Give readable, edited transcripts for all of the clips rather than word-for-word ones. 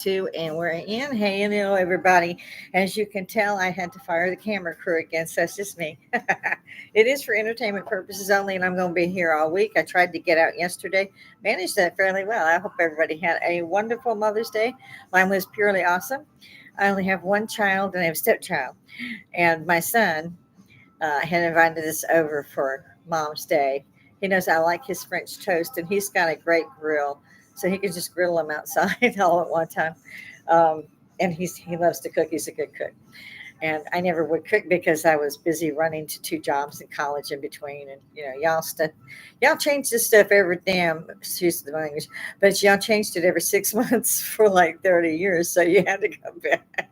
Two, and we're in. Hey, and hello, everybody. As you can tell, I had to fire the camera crew again, so it's just me. It is for entertainment purposes only, and I'm going to be here all week. I tried to get out yesterday, managed that fairly well. I hope everybody had a wonderful Mother's Day. Mine was purely awesome. I only have one child, and I have a stepchild, and my son had invited us over for Mom's Day. He knows I like his French toast, and he's got a great grill, so he can just grill them outside all at one time. Um, and he loves to cook. He's a good cook, and I never would cook because I was busy running to two jobs in college in between. And y'all change this stuff every damn excuse the language, but y'all changed it every 6 months for like 30 years, so you had to come back.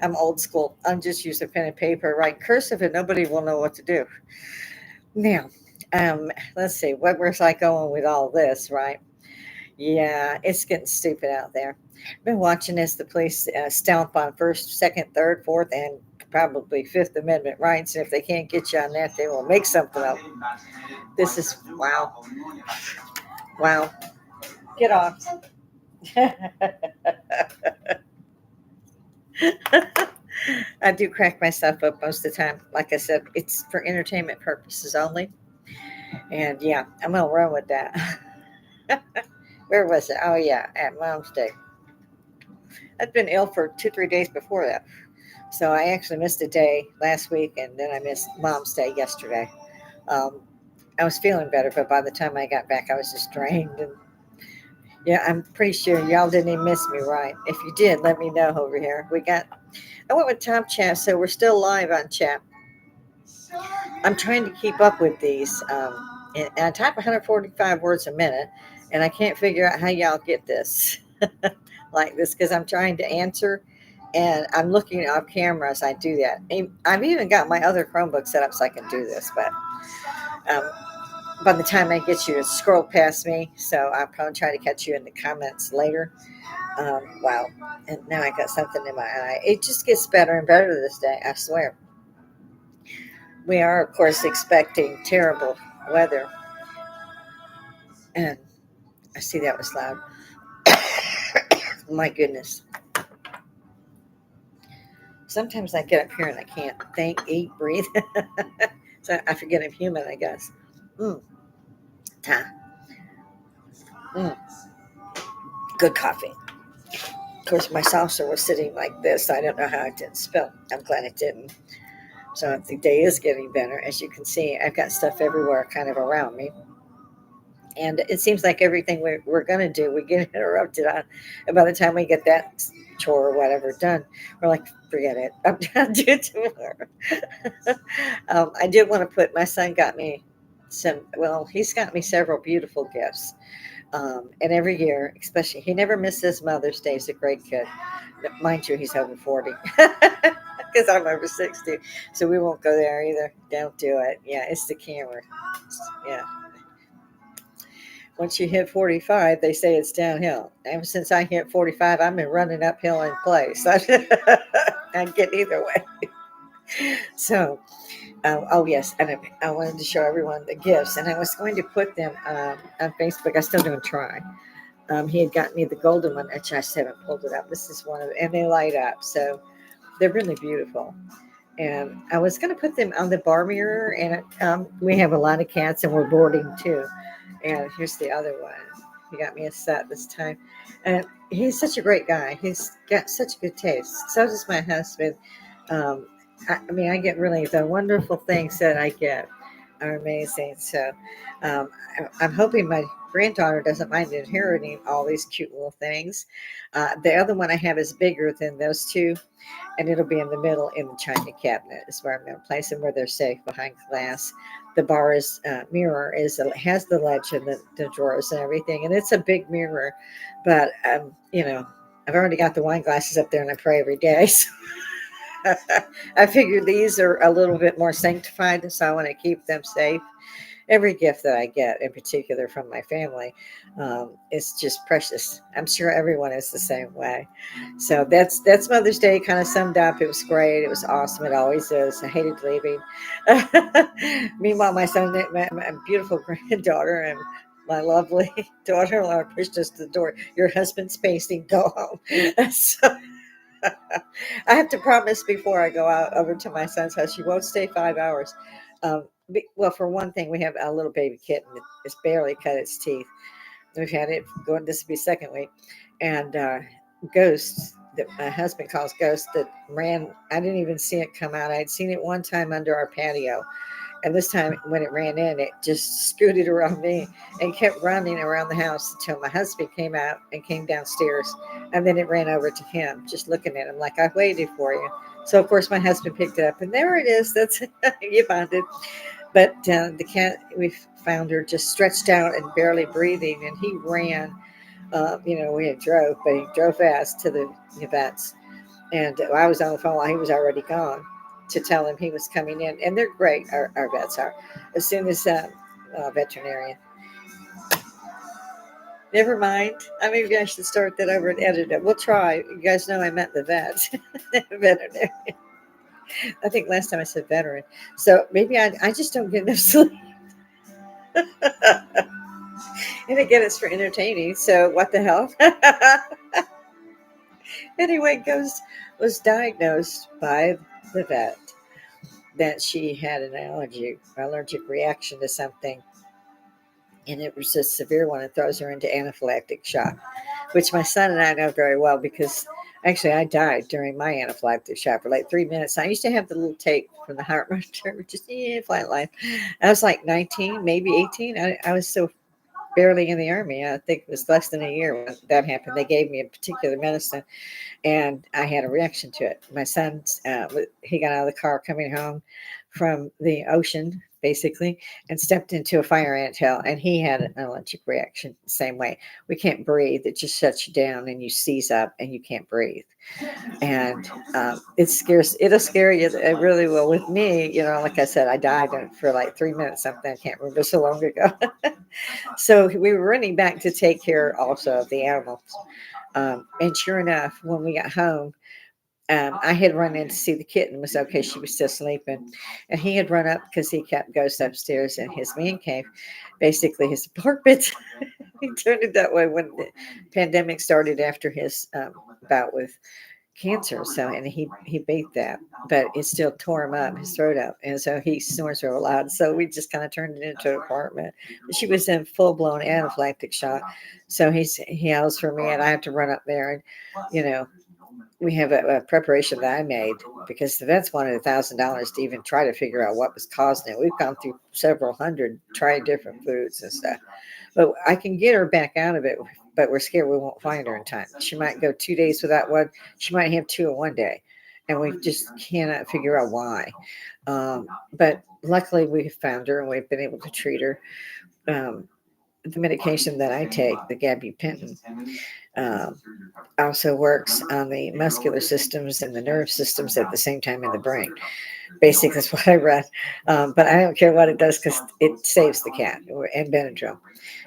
I'm old school. I'm just using pen and paper, write cursive, and nobody will know what to do. Now, let's see, where was I going with all this, right? Yeah, it's getting stupid out there. I've been watching as the police stomp on First, Second, Third, Fourth, and probably Fifth Amendment rights. And if they can't get you on that, they will make something up. This is wow, wow. Get off. I do crack myself up most of the time. Like I said, it's for entertainment purposes only. And yeah, I'm gonna run with that. Where was it? Oh yeah, at Mom's Day. I'd been ill for 2, 3 days before that. So I actually missed a day last week, and then I missed Mom's Day yesterday. Um, I was feeling better, but by the time I got back, I was just drained. And yeah, I'm pretty sure y'all didn't even miss me, right? If you did, let me know over here. I went with Top Chat, so we're still live on chat. I'm trying to keep up with these. And I type 145 words a minute, and I can't figure out how y'all get this like this because I'm trying to answer and I'm looking off camera as I do that. And I've even got my other Chromebook set up so I can do this, but um, by the time I get you to scroll past me, so I'll probably try to catch you in the comments later. Wow. And now I got something in my eye. It just gets better and better this day, I swear. We are, of course, expecting terrible weather. And I see that was loud. My goodness. Sometimes I get up here and I can't think, eat, breathe. So I forget I'm human, I guess. Mm, ta. Mm, good coffee. Of course, my saucer was sitting like this. So I don't know how it didn't spill. I'm glad it didn't. So the day is getting better. As you can see, I've got stuff everywhere kind of around me. And it seems like everything we're going to do, we get interrupted on. And by the time we get that chore or whatever done, we're like, forget it. I'm going to do it tomorrow. I did want to put, my son got me he's got me several beautiful gifts. And every year, especially, he never misses Mother's Day. He's a great kid. Mind you, he's over 40 because I'm over 60. So we won't go there either. Don't do it. Yeah, it's the camera. Yeah. Once you hit 45, they say it's downhill. Ever since I hit 45, I've been running uphill in place. I get either way. So, oh yes, and I wanted to show everyone the gifts, and I was going to put them on Facebook. I still don't try. He had got me the golden one, which I just haven't pulled it up. This is one of them, and they light up, so they're really beautiful. And I was going to put them on the bar mirror, and we have a lot of cats, and we're boarding too. And here's the other one. He got me a set this time. And he's such a great guy. He's got such good taste. So does my husband. Um, I mean, I get really the wonderful things that I get are amazing. So I'm hoping my granddaughter doesn't mind inheriting all these cute little things. The other one I have is bigger than those two, and it'll be in the middle in the china cabinet is where I'm going to place them where they're safe behind glass. The bar is mirror has the ledge and the drawers and everything, and it's a big mirror. But I've already got the wine glasses up there, and I pray every day. So I figure these are a little bit more sanctified, so I want to keep them safe. Every gift that I get, in particular from my family, is just precious. I'm sure everyone is the same way. So that's Mother's Day kind of summed up. It was great. It was awesome. It always is. I hated leaving. Meanwhile, my son, my beautiful granddaughter, and my lovely daughter-in-law pushed us to the door. Your husband's pacing. Go home. So I have to promise before I go out over to my son's house, she won't stay 5 hours. Well, for one thing, we have a little baby kitten that has barely cut its teeth. We've had it going. This will be second week, and ghosts that my husband calls ghosts that ran. I didn't even see it come out. I'd seen it one time under our patio, and this time when it ran in, it just scooted around me and kept running around the house until my husband came out and came downstairs. And then it ran over to him, just looking at him like, I waited for you. So, of course, my husband picked it up, and there it is. That's you found it. But the cat, we found her just stretched out and barely breathing, and he ran. We had drove, but he drove fast to the vets. And I was on the phone while he was already gone to tell him he was coming in. And they're great, our vets are. As soon as veterinarian. Never mind. Maybe I should start that over and edit it. We'll try. You guys know I meant the vet. Veterinarian. I think last time I said veteran. So maybe I just don't get enough sleep. And again, it's for entertaining. So what the hell? Anyway, Ghost was diagnosed by the vet that she had an allergic reaction to something, and it was a severe one. It throws her into anaphylactic shock, which my son and I know very well because actually I died during my anaphylactic shock for like 3 minutes. I used to have the little tape from the heart monitor, just flat line. I was like 19, maybe 18. I was so barely in the army. I think it was less than a year when that happened. They gave me a particular medicine and I had a reaction to it. My son, he got out of the car coming home from the ocean, basically, and stepped into a fire ant hill, and he had an allergic reaction the same way. We can't breathe; it just shuts you down, and you seize up, and you can't breathe. And it scares. It'll scare you. It really will. With me, like I said, I died for like 3 minutes. Something I can't remember so long ago. So we were running back to take care also of the animals. And sure enough, when we got home, I had run in to see the kitten was okay. She was still sleeping. And he had run up because he kept ghosts upstairs in his man cave, basically his apartment. He turned it that way when the pandemic started after his bout with cancer. So, and he beat that, but it still tore him up, his throat up. And so he snores real loud. So we just kind of turned it into an apartment. She was in full blown anaphylactic shock. So he yells for me and I have to run up there and, we have a preparation that I made because the vets wanted $1,000 to even try to figure out what was causing it. We've gone through several hundred, tried different foods and stuff, but I can get her back out of it. But we're scared we won't find her in time. She might go 2 days without one. She might have two in one day, and we just cannot figure out why. But luckily, we found her and we've been able to treat her. The medication that I take, the gabapentin, um, also works on the muscular systems and the nerve systems at the same time in the brain. Basically, that's what I read. But I don't care what it does because it saves the cat and Benadryl.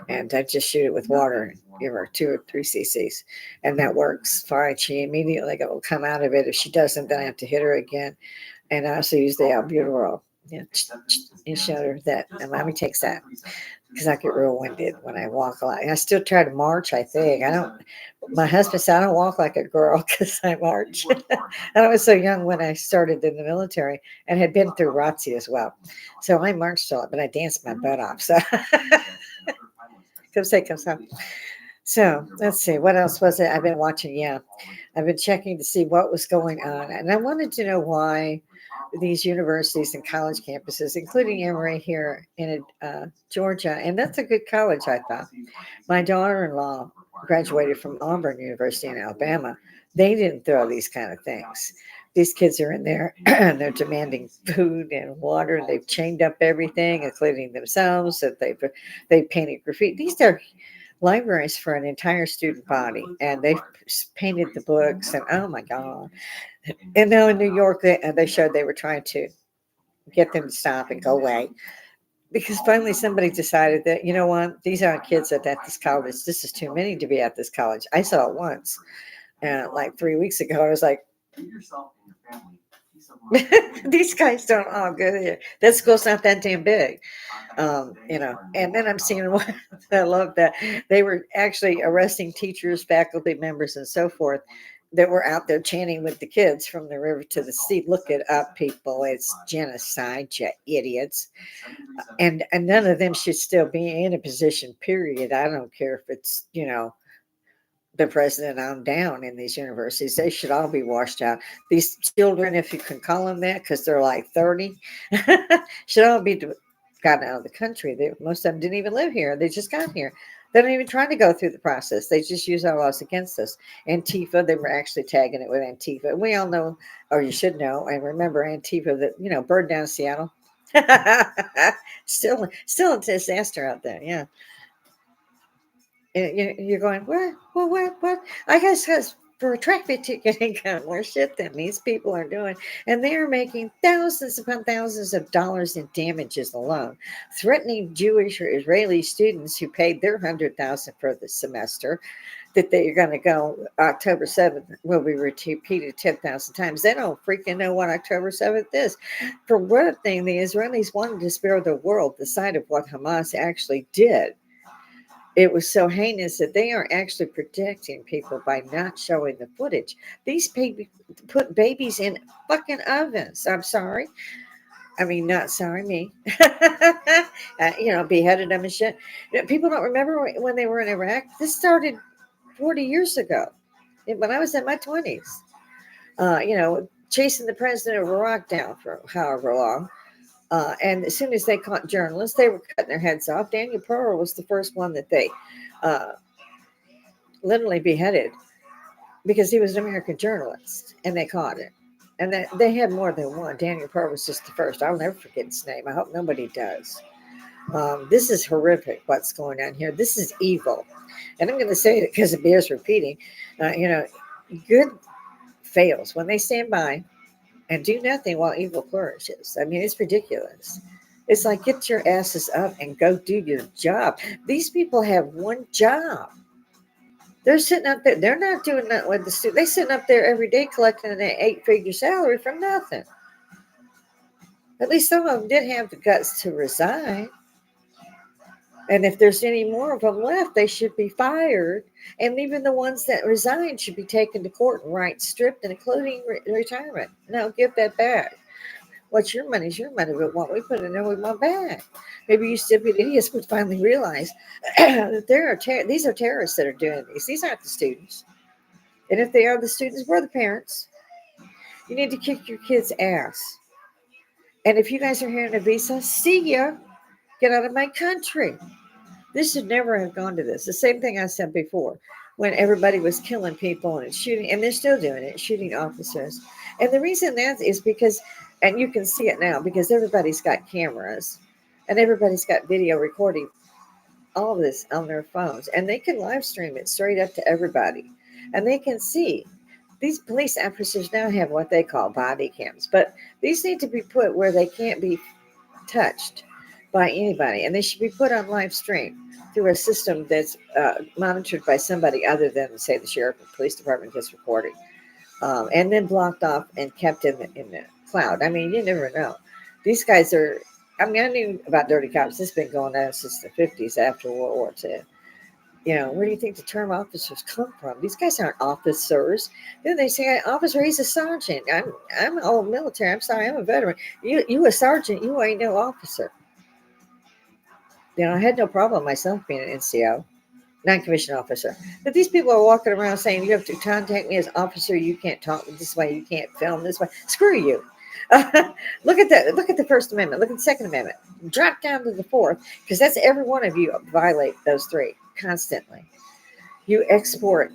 And I just shoot it with water, give her 2 or 3 cc's, and that works fine. She immediately will come out of it. If she doesn't, then I have to hit her again. And I also use the albuterol. And show her that and mommy takes that because I get real winded when I walk a lot. And I still try to march. I think I don't. My husband said I don't walk like a girl because I march. And I was so young when I started in the military and had been through ROTC as well. So I marched a lot, but I danced my butt off. So come say, come some. So let's see, what else was it? I've been watching. Yeah, I've been checking to see what was going on, and I wanted to know why these universities and college campuses, including Emory here in Georgia, and that's a good college, I thought. My daughter-in-law graduated from Auburn University in Alabama. They didn't throw these kind of things. These kids are in there and they're demanding food and water. They've chained up everything, including themselves. That they've painted graffiti. These are libraries for an entire student body, and they've painted the books. And oh my God! And now in New York, they showed they were trying to get them to stop and go away because finally somebody decided that, you know what, these aren't kids at this college. This is too many to be at this college. I saw it once, like 3 weeks ago. I was like, These guys don't all go there. That school's not that damn big. And then I'm seeing one. I love that they were actually arresting teachers, faculty members, and so forth that were out there chanting with the kids from the river to the sea. Look it up, people. It's genocide, you idiots. And none of them should still be in a position, period. I don't care if it's, the president on down in these universities. They should all be washed out. These children, if you can call them that, because they're like 30, should all be gotten out of the country. Most of them didn't even live here. They just got here. They don't even try to go through the process. They just use our laws against us. Antifa, they were actually tagging it with Antifa. We all know, or you should know, and remember Antifa that, burned down Seattle. Still a disaster out there. Yeah. You're going, what? Well, what? I guess because for a traffic ticket income, more shit than these people are doing. And they are making thousands upon thousands of dollars in damages alone, threatening Jewish or Israeli students who paid their 100,000 for the semester that they're going to go October 7th will be repeated 10,000 times. They don't freaking know what October 7th is. For one thing, the Israelis wanted to spare the world the sight of what Hamas actually did. It was so heinous that they are actually protecting people by not showing the footage. These people put babies in fucking ovens. I'm sorry. I mean, not sorry, me. Beheaded them and shit. People don't remember when they were in Iraq. This started 40 years ago, when I was in my 20s. Chasing the president of Iraq down for however long. And as soon as they caught journalists, they were cutting their heads off. Daniel Pearl was the first one that they uh, literally beheaded because he was an American journalist, and they caught it. And they had more than one. Daniel Pearl was just the first. I'll never forget his name. I hope nobody does. This is horrific what's going on here. This is evil. And I'm going to say it because it bears repeating. Good fails when they stand by and do nothing while evil flourishes. I mean, it's ridiculous. It's like, get your asses up and go do your job. These people have one job. They're sitting up there. They're not doing that with the student. They're sitting up there every day collecting an 8-figure salary for nothing. At least some of them did have the guts to resign. And if there's any more of them left, they should be fired. And even the ones that resigned should be taken to court and rights stripped, including retirement. No, give that back. What's your money is your money, but what we put in there, we want back. Maybe you stupid idiots would finally realize that these are terrorists that are doing these. These aren't the students. And if they are the students, we're the parents. You need to kick your kids' ass. And if you guys are here in a visa, see ya. Get out of my country. This should never have gone to this. The same thing I said before, when everybody was killing people and shooting, and they're still doing it, shooting officers. And the reason that is because, and you can see it now, because everybody's got cameras and everybody's got video recording all of this on their phones, and they can live stream it straight up to everybody. And they can see. These police officers now have what they call body cams, but these need to be put where they can't be touched by anybody, and they should be put on live stream through a system that's monitored by somebody other than, say, the sheriff or police department just recording, and then blocked off and kept in the cloud. I mean, you never know. These guys are. I mean, I knew about dirty cops. This has been going on since the 50s after World War II. Where do you think the term officers come from? These guys aren't officers. Then they say, officer, he's a sergeant. I'm old military. I'm sorry, I'm a veteran. You a sergeant, you ain't no officer. I had no problem myself being an NCO, non-commissioned officer. But these people are walking around saying, you have to contact me as officer. You can't talk this way. You can't film this way. Screw you. Look at that. Look at the First Amendment. Look at the Second Amendment. Drop down to the Fourth, because that's every one of you violate those three constantly. You export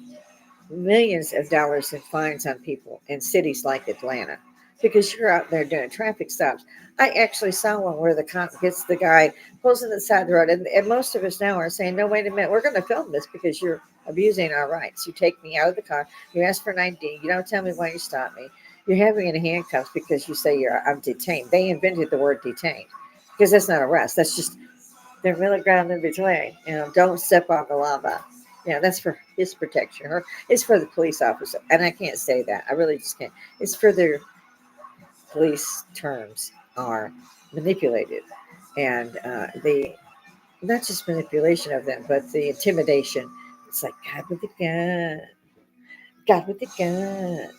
millions of dollars in fines on people in cities like Atlanta because you're out there doing traffic stops. I actually saw one where the cop gets the guy, pulls in the side of the road, and most of us now are saying, no, wait a minute, we're going to film this because you're abusing our rights. You take me out of the car, you ask for an ID, you don't tell me why you stopped me. You're having me in handcuffs because you say I'm detained. They invented the word detained because that's not arrest. That's just the middle ground in between. Don't step on the lava. That's for his protection. Or it's for the police officer. And I can't say that. I really just can't. It's for their police terms are manipulated, and the not just manipulation of them, but the intimidation. It's like God with the gun, God with the gun.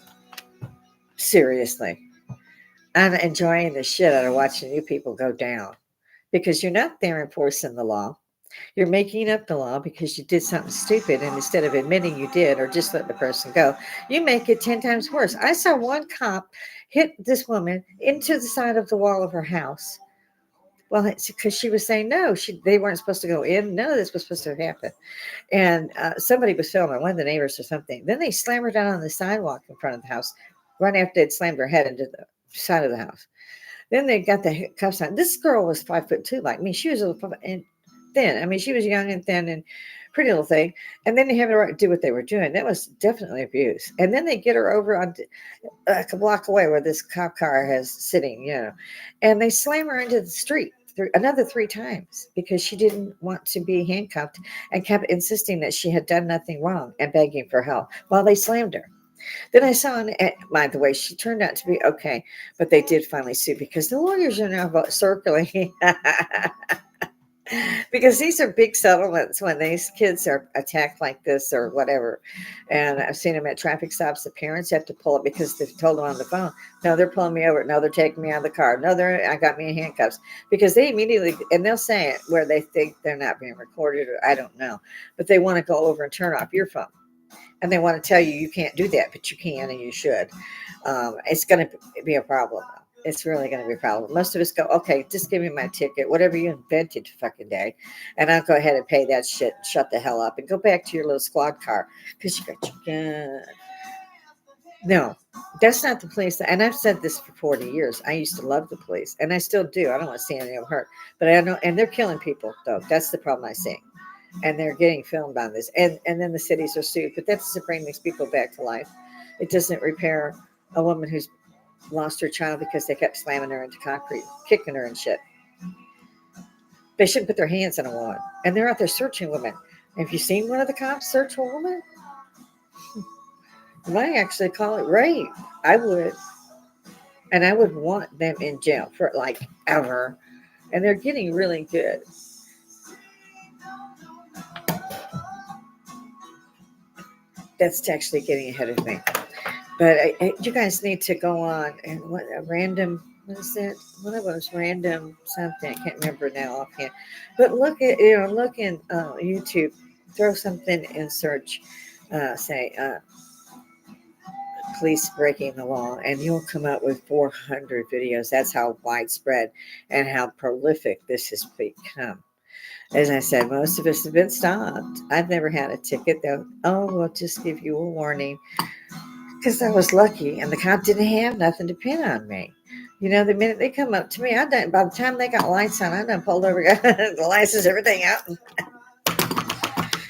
Seriously, I'm enjoying the shit out of watching you people go down because you're not there enforcing the law. You're making up the law because you did something stupid, and instead of admitting you did or just let the person go, you make it 10 times worse. I saw one cop hit this woman into the side of the wall of her house. Well, it's because she was saying no, they weren't supposed to go in. None of this was supposed to happen. And somebody was filming, one of the neighbors or something. Then they slammed her down on the sidewalk in front of the house, right after they'd slammed her head into the side of the house. Then they got the cuffs on. This girl was 5'2", like me. She was a little and thin. I mean, she was young and thin and pretty little thing. And then they have the right to do what they were doing. That was definitely abuse. And then they get her over on like a block away where this cop car has sitting, and they slam her into the street another 3 times because she didn't want to be handcuffed and kept insisting that she had done nothing wrong and begging for help while they slammed her. Then I saw, by the way, she turned out to be okay, but they did finally sue because the lawyers are now circling. Because these are big settlements when these kids are attacked like this or whatever. And I've seen them at traffic stops. The parents have to pull it because they've told them on the phone, no, they're pulling me over. No, they're taking me out of the car. No, I got me in handcuffs. Because they immediately, and they'll say it where they think they're not being recorded, or I don't know, but they want to go over and turn off your phone. And they want to tell you can't do that, but you can and you should. It's going to be a problem. It's really going to be a problem. Most of us go, okay, just give me my ticket, whatever you invented fucking day, and I'll go ahead and pay that shit. Shut the hell up and go back to your little squad car because you got your gun. No, that's not the police. And I've said this for 40 years. I used to love the police, and I still do. I don't want to see any of them hurt, but I know, and they're killing people though. That's the problem I see. And they're getting filmed on this, and then the cities are sued. But that doesn't bring these people back to life. It doesn't repair a woman who's lost her child because they kept slamming her into concrete, kicking her and shit. They shouldn't put their hands on a woman, and they're out there searching women. Have you seen one of the cops search a woman? You might actually call it rape. I would, and I would want them in jail for like ever. And they're getting really good. That's actually getting ahead of me. But you guys need to go on and what a random, what is that? One of those random something. I can't remember now offhand. But look at, look in YouTube, throw something in search, say police breaking the law, and you'll come up with 400 videos. That's how widespread and how prolific this has become. As I said, most of us have been stopped. I've never had a ticket. They'll, we'll just give you a warning because I was lucky and the cop didn't have nothing to pin on me. The minute they come up to me, by the time they got lights on, I done pulled over, got the license, everything out. And,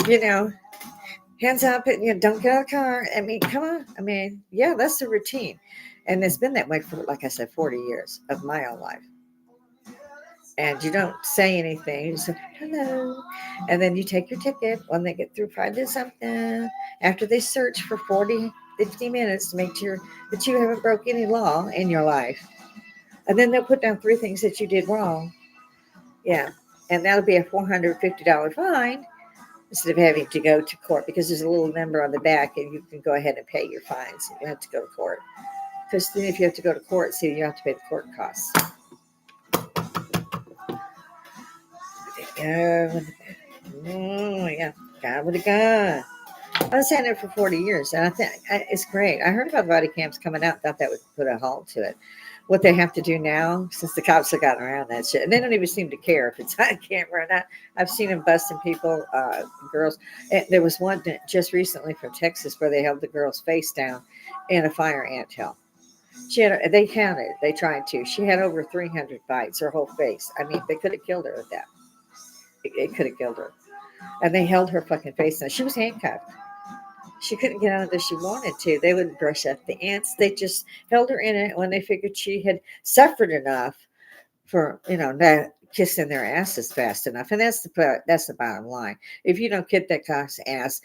you know, hands up, and don't get out of the car. I mean, come on. I mean, yeah, that's the routine. And it's been that way for, like I said, 40 years of my own life. And you don't say anything. You say, hello. And then you take your ticket when they get through finding something. After they search for 40, 50 minutes to make sure that you haven't broke any law in your life. And then they'll put down 3 things that you did wrong. Yeah. And that'll be a $450 fine instead of having to go to court because there's a little number on the back and you can go ahead and pay your fines. You don't have to go to court. Because then if you have to go to court, see, you have to pay the court costs. Oh, yeah. God with a gun. I was saying it for 40 years, and I think it's great. I heard about body cams coming out, thought that would put a halt to it. What they have to do now, since the cops have gotten around that shit, and they don't even seem to care if it's on camera or not. I've seen them busting people, girls. And there was one just recently from Texas where they held the girl's face down in a fire ant hill. They counted, they tried to. She had over 300 bites, her whole face. I mean, they could have killed her with that. It could have killed her. And they held her fucking face down. She was handcuffed. She couldn't get out of there if she wanted to. They wouldn't brush up the ants. They just held her in it when they figured she had suffered enough for, not kissing their asses fast enough. And that's the bottom line. If you don't get that cop's ass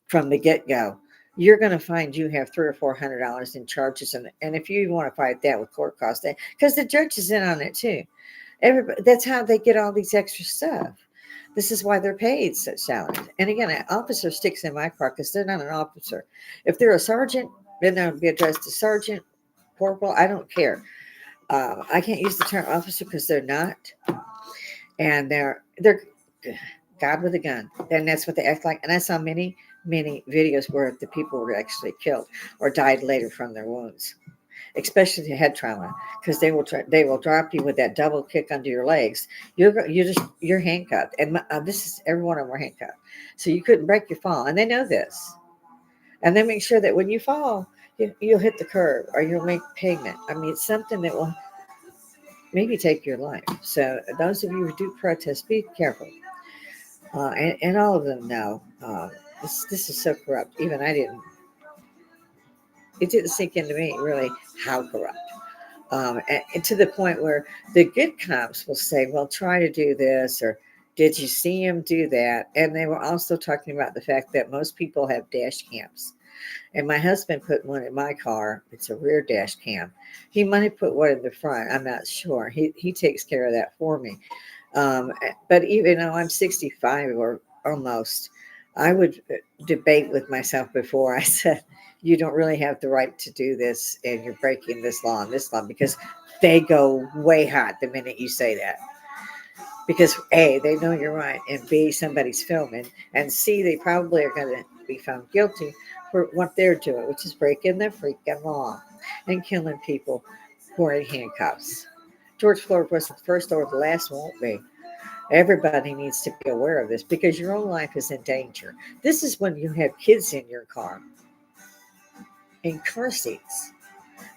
from the get-go, you're going to find you have $300 or $400 in charges, and if you want to fight that with court costs, because the judge is in on it too. Everybody, that's how they get all these extra stuff. This is why they're paid such salaries. And again, an officer sticks in my car because they're not an officer. If they're a sergeant, then they'll be addressed as sergeant, corporal. I don't care. I can't use the term officer because they're not, and they're God with a gun, and that's what they act like. And I saw many videos where the people were actually killed or died later from their wounds, especially the head trauma, because they will drop you with that double kick under your legs. You're handcuffed, and this is every one of them were handcuffed, so you couldn't break your fall, and they know this, and they make sure that when you fall, you'll hit the curb or you'll make pavement. I mean, it's something that will maybe take your life. So those of you who do protest, be careful. And all of them know this is so corrupt. Even I didn't. It didn't sink into me really how corrupt. And to the point where the good cops will say, "Well, try to do this," or "Did you see him do that?" And they were also talking about the fact that most people have dash cams. And my husband put one in my car. It's a rear dash cam. He might have put one in the front. I'm not sure. He takes care of that for me. But even though I'm 65 or almost, I would debate with myself before I said, "You don't really have the right to do this, and you're breaking this law and this law," because they go way hot the minute you say that. Because A, they know you're right, and B, somebody's filming, and C, they probably are going to be found guilty for what they're doing, which is breaking the freaking law and killing people who are in handcuffs. George Floyd wasn't the first or the last, won't be. Everybody needs to be aware of this because your own life is in danger. This is when you have kids in your car, in car seats.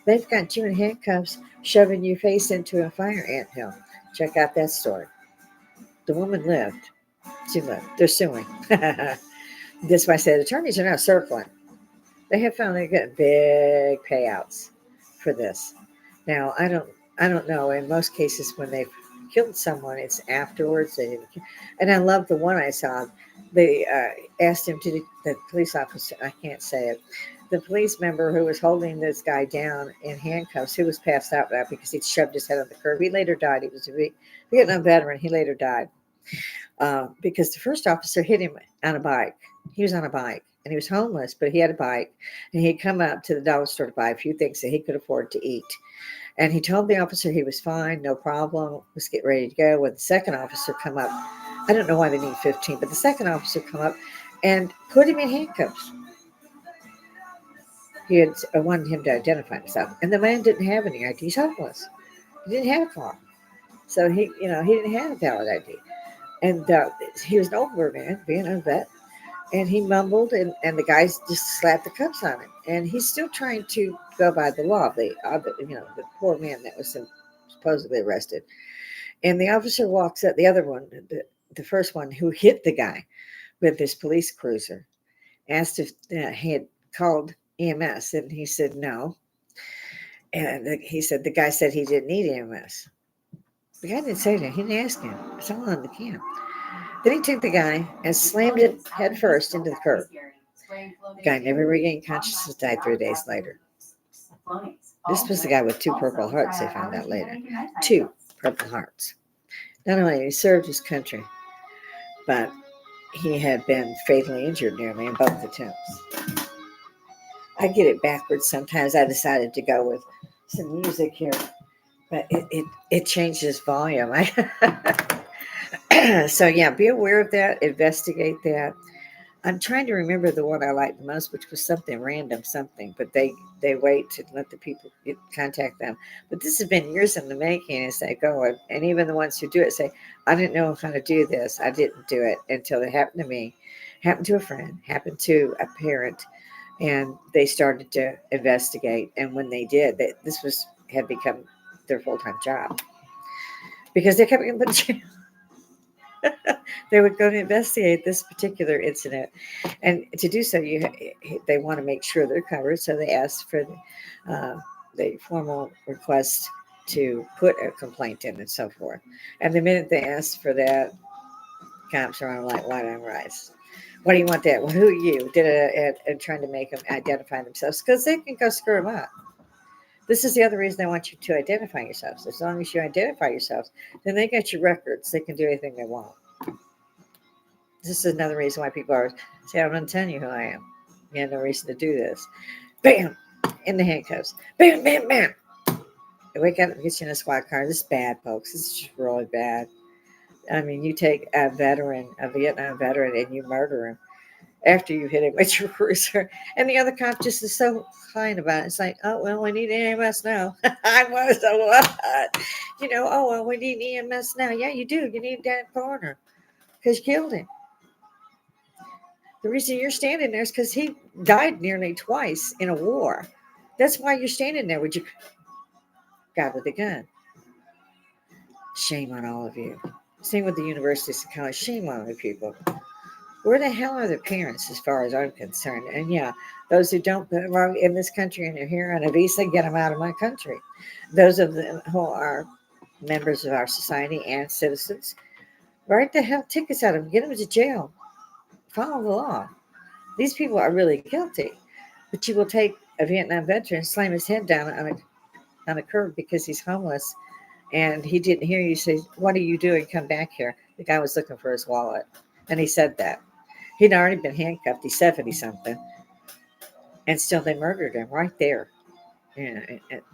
They've got you in handcuffs, shoving your face into a fire anthill. Check out that story. The woman lived. She lived. They're suing. That's why I said attorneys are now circling. They have found they get big payouts for this. Now I don't know. In most cases, when they've killed someone, it's afterwards. They didn't, and I love the one I saw. They asked him to the police officer. I can't say it. The police member who was holding this guy down in handcuffs, who was passed out now because he'd shoved his head on the curb. He later died. He was a Vietnam veteran. He later died because the first officer hit him on a bike. He was on a bike and he was homeless, but he had a bike, and he'd come up to the dollar store to buy a few things that he could afford to eat. And he told the officer he was fine, no problem, was getting ready to go. When the second officer come up, I don't know why they need 15, but the second officer come up and put him in handcuffs. He had wanted him to identify himself, and the man didn't have any ID. He's homeless. He didn't have a car, so he didn't have a valid ID. And he was an older man, being a vet, and he mumbled, and the guys just slapped the cuffs on him. And he's still trying to go by the law. The poor man that was supposedly arrested. And the officer walks up, the other one, the first one who hit the guy with this police cruiser, asked if he had called EMS, and he said no. And he said the guy said he didn't need EMS. The guy didn't say that. He didn't ask him. It's all on the cam. Then he took the guy and slammed it head first into the curb. The guy never regained consciousness, died 3 days later. This was the guy with two Purple Hearts, they found out later. Two Purple Hearts. Not only did he served his country, but he had been fatally injured nearly in both attempts. I get it backwards sometimes. I decided to go with some music here, but it changes volume. So yeah, be aware of that. Investigate that. I'm trying to remember the one I liked the most, which was something random, but they wait to let the people contact them. But this has been years in the making as they go, and even the ones who do it say, "I didn't know how to do this. I didn't do it until it happened to me, happened to a friend, happened to a parent," and they started to investigate. And when they did, this had become their full-time job because they kept getting put in jail. They would go to investigate this particular incident, and to do so, they want to make sure they're covered. So they asked for the formal request to put a complaint in and so forth. And the minute they asked for that, cops are on like white on rice. What do you want that? Well, who are you? Did it and trying to make them identify themselves because they can go screw them up. This is the other reason I want you to identify yourselves. As long as you identify yourselves, then they get your records. They can do anything they want. This is another reason why people are say, I'm not telling you who I am. You have no reason to do this. Bam! In the handcuffs. Bam, bam, bam. They wake up and get you in a squad car. This is bad, folks. This is just really bad. I mean, you take a Vietnam veteran, and you murder him after you hit him with your cruiser. And the other cop just is so kind about it. It's like, oh, well, we need EMS now. I was, oh, what? Oh, well, we need EMS now. Yeah, you do. You need that coroner because you killed him. The reason you're standing there is because he died nearly twice in a war. That's why you're standing there with your guy with a gun. Shame on all of you. Same with the universities and college. Shame on the people. Where the hell are their parents as far as I'm concerned? And yeah, those who don't belong in this country and are here on a visa, get them out of my country. Those of them who are members of our society and citizens, write the hell tickets out of them, get them to jail. Follow the law. These people are really guilty. But you will take a Vietnam veteran, slam his head down on a curb because he's homeless and he didn't hear you say, what are you doing? Come back here. The guy was looking for his wallet. And he said that. He'd already been handcuffed. He's 70 something. And still they murdered him right there. Yeah,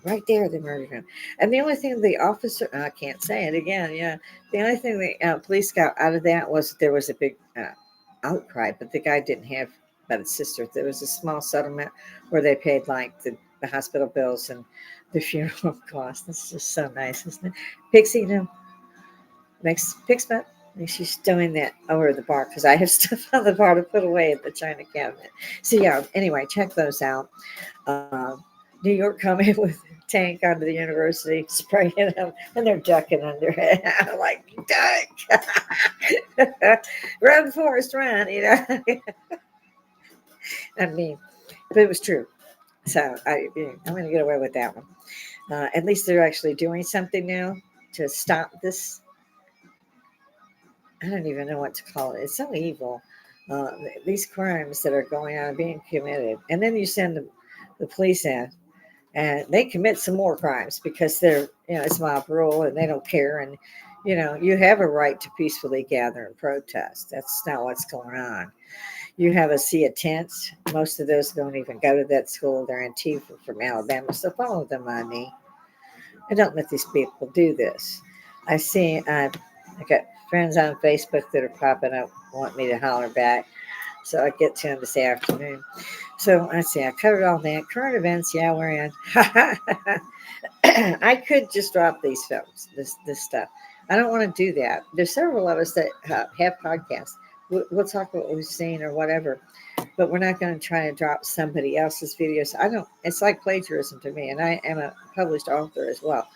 right there they murdered him. And the only thing the officer, I can't say it again, yeah. The only thing the police got out of that was there was a big outcry, but the guy didn't have but his sister. There was a small settlement where they paid like the hospital bills and the funeral costs. That's just so nice, isn't it? Pixie, makes Pixie. She's doing that over the bar because I have stuff on the bar to put away at the china cabinet. So yeah, anyway, check those out. New York coming with a tank onto the university, spraying them, and they're ducking under it. I'm like, duck! Run, Forrest, run! I mean, but it was true. So I'm going to get away with that one. At least they're actually doing something now to stop this. I don't even know what to call it. It's so evil. Uh, these crimes that are going on being committed, and then you send the police in, and they commit some more crimes because they're it's mob rule and they don't care, and you have a right to peacefully gather and protest. That's not what's going on. You have a sea of tents. Most of those don't even go to that school. They're Antifa from Alabama, so follow the money and don't let these people do this. I see. I got friends on Facebook that are popping up, want me to holler back. So I get to them this afternoon. So I see. I covered all that. Current events. Yeah, we're in. I could just drop these films, this stuff. I don't want to do that. There's several of us that have podcasts. We'll talk about what we've seen or whatever, but we're not going to try to drop somebody else's videos. I don't. It's like plagiarism to me, and I am a published author as well.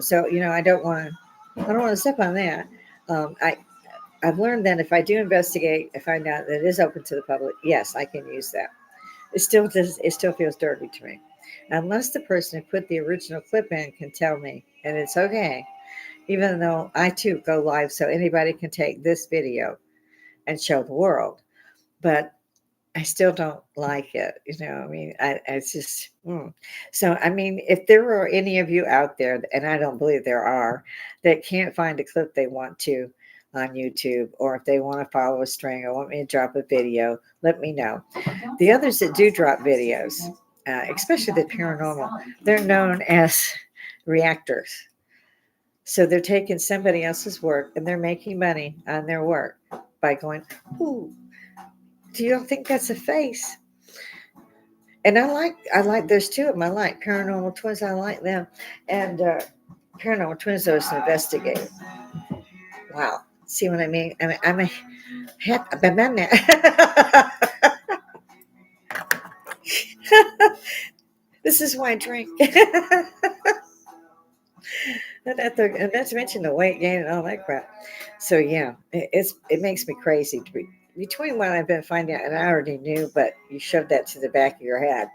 So I don't want to. I don't want to step on that. I've learned that if I do investigate, I find out that it is open to the public. Yes, I can use that. It still does. It still feels dirty to me, unless the person who put the original clip in can tell me, and it's okay. Even though I too go live, so anybody can take this video and show the world, but I still don't like it. I mean, it's just. So, I mean, if there are any of you out there, and I don't believe there are, that can't find a clip they want to on YouTube, or if they want to follow a string or want me to drop a video, let me know. The others that do drop videos, especially the paranormal, they're known as reactors. So they're taking somebody else's work and they're making money on their work by going, ooh, do you think that's a face? And I like there's two of them. I like Paranormal Twins. I like them. And Paranormal Twins, I was an investigator. Wow. See what I mean? I'm a this is why I drink. And not to mention the weight gain and all that crap. So yeah, it makes me crazy to be between what I've been finding out and I already knew, but you shove that to the back of your head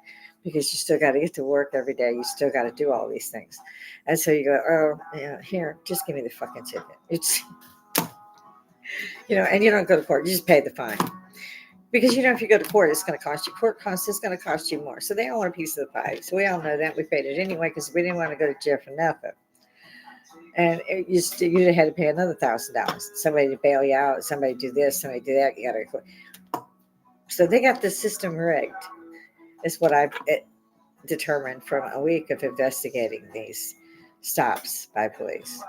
because you still got to get to work every day. You still got to do all these things, and so you go, oh yeah, here, just give me the fucking ticket. It's and you don't go to court. You just pay the fine. Because if you go to court, it's going to cost you. Court costs is going to cost you more. So they all want a piece of the pie. So we all know that. We paid it anyway because we didn't want to go to jail for nothing. And you had to pay another $1,000. Somebody to bail you out. Somebody do this. Somebody do that. You got to. So they got the system rigged. Is what I've determined from a week of investigating these stops by police.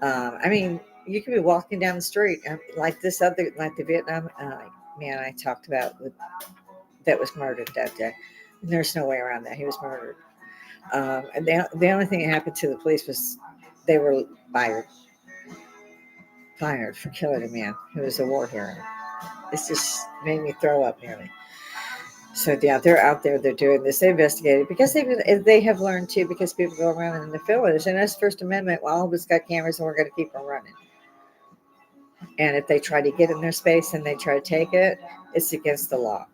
I mean, you could be walking down the street like like the Vietnam man I talked about that was murdered that day. There's no way around that. He was murdered. And the only thing that happened to the police was they were fired for killing a man who was a war hero. This just made me throw up nearly. So yeah, they're out there. They're doing this. They investigated because they have learned too. Because people go around and interfere with us. And that's First Amendment. Well, all of us got cameras, and we're going to keep them running. And if they try to get in their space and they try to take it, it's against the law.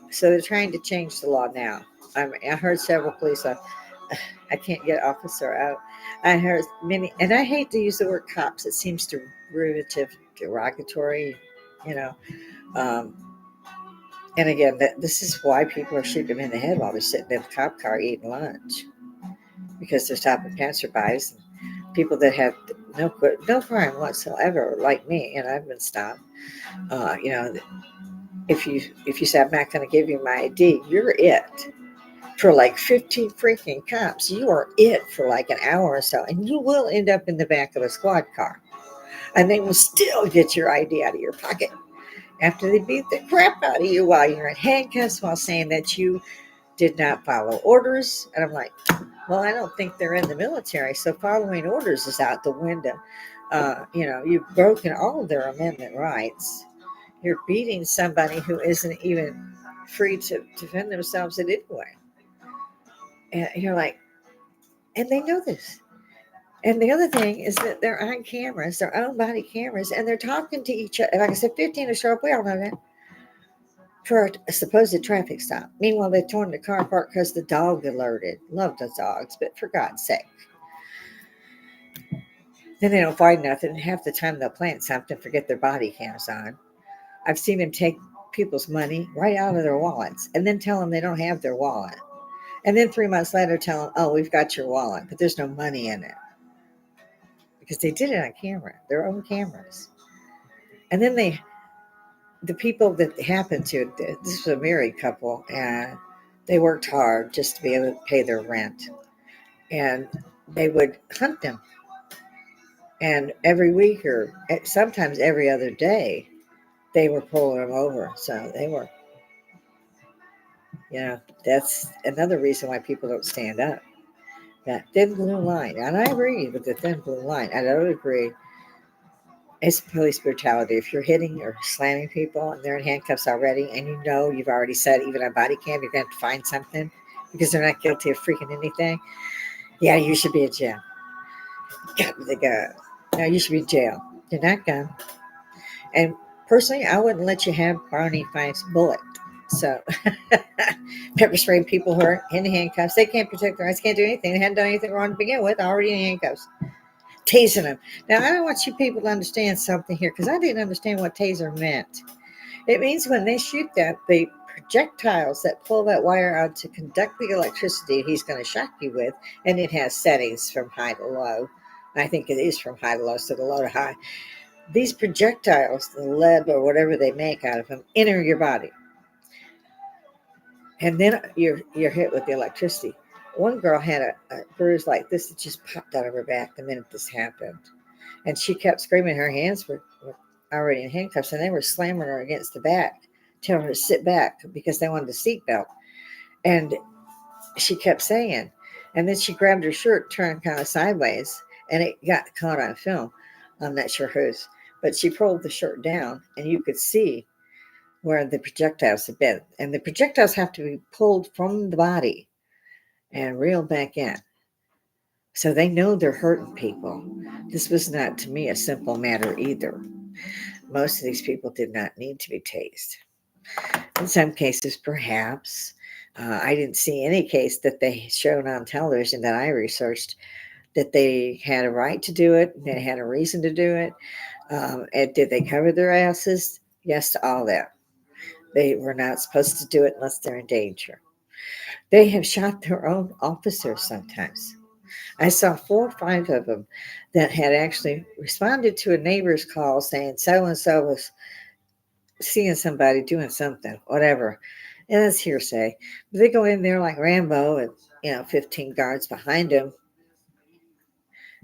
So they're trying to change the law now. I heard several police. I can't get officer out. I heard many, and I hate to use the word cops. It seems derogatory, you know. Um, and again, this is why people are shooting them in the head while they're sitting in the cop car eating lunch, because they're stopping passerbys and people that have no crime whatsoever, like me, and I've been stopped. If you say I'm not going to give you my ID, you're it. For like 15 freaking cops, you are it for like an hour or so, and you will end up in the back of a squad car, and they will still get your ID out of your pocket after they beat the crap out of you while you're in handcuffs, while saying that you did not follow orders. And I'm like, well, I don't think they're in the military, so following orders is out the window. You've broken all of their amendment rights. You're beating somebody who isn't even free to defend themselves in any way. And you're like, and they know this. And the other thing is that they're on cameras, their own body cameras, and they're talking to each other. Like I said, 15 to show up. We all know that. For a supposed traffic stop. Meanwhile, they torn the car apart because the dog alerted. Love the dogs, but for God's sake. Then they don't find nothing. Half the time they'll plant something, forget their body cams on. I've seen them take people's money right out of their wallets and then tell them they don't have their wallet. And then 3 months later tell them, oh, we've got your wallet, but there's no money in it. Because they did it on camera, their own cameras. And then the people that happened to, this was a married couple, and they worked hard just to be able to pay their rent. And they would hunt them. And every week or sometimes every other day, they were pulling them over. So they were, that's another reason why people don't stand up. That thin blue line. And I agree with the thin blue line. I don't agree. It's police brutality. If you're hitting or slamming people and they're in handcuffs already, and you've already said even on body cam, you're going to have to find something because they're not guilty of freaking anything. Yeah, you should be in jail. Got the gun. No, you should be in jail. You're not gun. And personally, I wouldn't let you have Barney Fife's bullet. So, pepper spraying people who are in handcuffs. They can't protect their rights, can't do anything. They hadn't done anything wrong to begin with, already in handcuffs. Tasing them. Now, I don't want you people to understand something here, because I didn't understand what taser meant. It means when they shoot that, the projectiles that pull that wire out to conduct the electricity he's going to shock you with, and it has settings from high to low. I think it is from high to low, so the low to high. These projectiles, the lead or whatever they make out of them, enter your body. And then you're hit with the electricity. One girl had a bruise like this that just popped out of her back the minute this happened. And she kept screaming. Her hands were already in handcuffs, and they were slamming her against the back, telling her to sit back because they wanted a seatbelt. And she kept saying, and then she grabbed her shirt, turned kind of sideways, and it got caught on film. I'm not sure whose, but she pulled the shirt down, and you could see where the projectiles had been. And the projectiles have to be pulled from the body and reeled back in. So they know they're hurting people. This was not, to me, a simple matter either. Most of these people did not need to be tased. In some cases, perhaps. I didn't see any case that they showed on television that I researched that they had a right to do it, they had a reason to do it. And did they cover their asses? Yes to all that. They were not supposed to do it unless they're in danger. They have shot their own officers sometimes. I saw 4 or 5 of them that had actually responded to a neighbor's call saying so and so was seeing somebody doing something, whatever. And that's hearsay. But they go in there like Rambo and 15 guards behind them,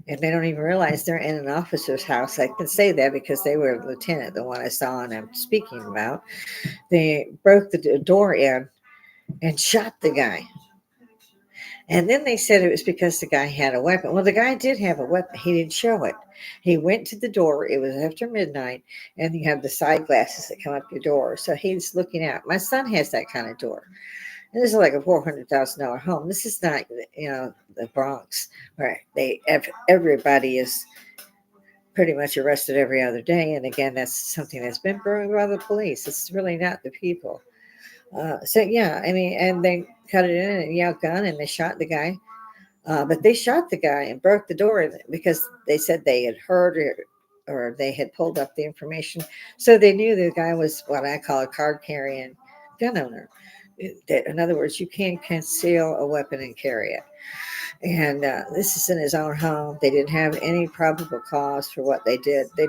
and they don't even realize they're in an officer's house. I can say that because they were a lieutenant, the one I saw and I'm speaking about. They broke the door in and shot the guy. And then they said it was because the guy had a weapon. Well, the guy did have a weapon. He didn't show it. He went to the door. It was after midnight, and you have the side glasses that come up your door. So he's looking out. My son has that kind of door. And this is like a $400,000 home. This is not, the Bronx, where everybody is pretty much arrested every other day. And again, that's something that's been proven by the police. It's really not the people. So yeah, I mean, and they cut it in and yelled gun, and they shot the guy. But they shot the guy and broke the door because they said they had heard or they had pulled up the information, so they knew the guy was what I call a card carrying gun owner. In other words, you can't conceal a weapon and carry it. And this is in his own home. They didn't have any probable cause for what they did. The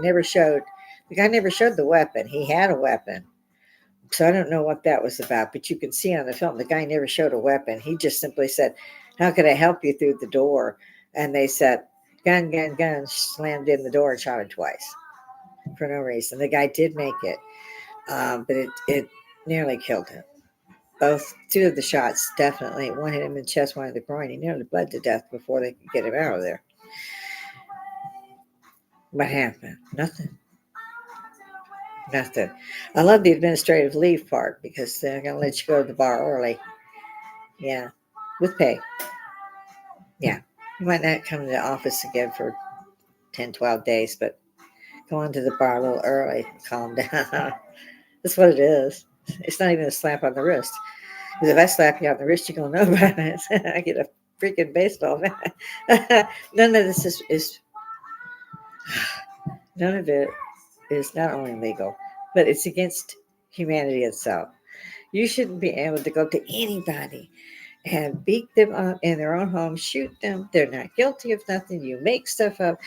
guy never showed the weapon. He had a weapon. So I don't know what that was about, but you can see on the film, the guy never showed a weapon. He just simply said, "How could I help you through the door?" And they said, "Gun, gun, gun," slammed in the door and shot him twice for no reason. The guy did make it, but it nearly killed him. Two of the shots definitely, one hit him in the chest, one in the groin. He nearly bled to death before they could get him out of there. What happened? Nothing. Nothing. I love the administrative leave part because they're going to let you go to the bar early. Yeah, with pay. Yeah. You might not come to the office again for 10, 12 days, but go on to the bar a little early. Calm down. That's what it is. It's not even a slap on the wrist. Because if I slap you on the wrist, you're going to know about it. I get a freaking baseball bat. None of this is none of it is not only legal, but it's against humanity itself. You shouldn't be able to go to anybody and beat them up in their own home, shoot them. They're not guilty of nothing. You make stuff up.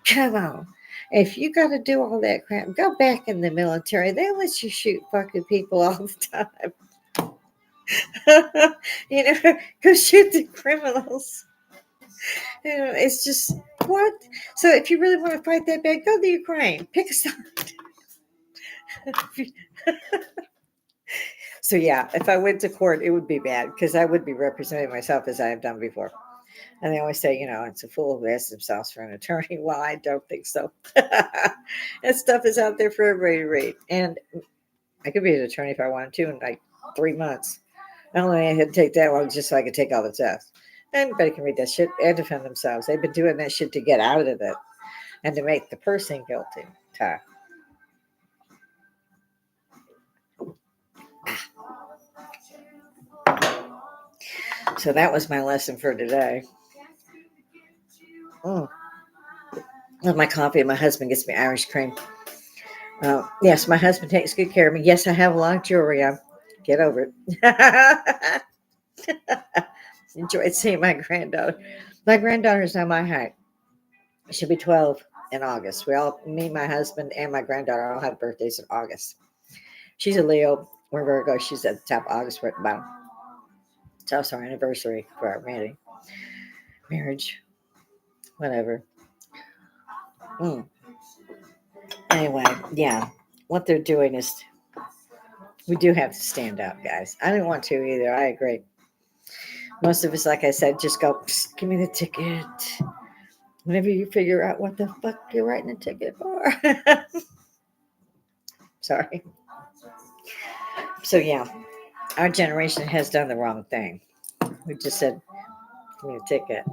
Come on. If you got to do all that crap, go back in the military. They let you shoot fucking people all the time. Go shoot the criminals. It's just what? So if you really want to fight that bad, go to Ukraine. Pick a side. So yeah, if I went to court, it would be bad because I would be representing myself as I have done before. And they always say, it's a fool who asks themselves for an attorney. Well, I don't think so. That stuff is out there for everybody to read. And I could be an attorney if I wanted to in like 3 months. I only had to take that long just so I could take all the tests. Anybody can read that shit and defend themselves. They've been doing that shit to get out of it and to make the person guilty. So that was my lesson for today. I love my coffee, and my husband gets me Irish cream. Yes, my husband takes good care of me. Yes, I have a lot of jewelry on. Get over it. Enjoyed seeing my granddaughter. My granddaughter is now my height. She'll be 12 in August. Me, my husband, and my granddaughter all have birthdays in August. She's a Leo. We're Virgo. She's at the top of August. We're at the bottom. It's also our anniversary for our marriage. Whatever. Anyway, yeah. What they're doing is we do have to stand up, guys. I didn't want to either. I agree. Most of us, like I said, just go, give me the ticket. Whenever you figure out what the fuck you're writing a ticket for. Sorry. So, yeah, our generation has done the wrong thing. We just said, give me a ticket.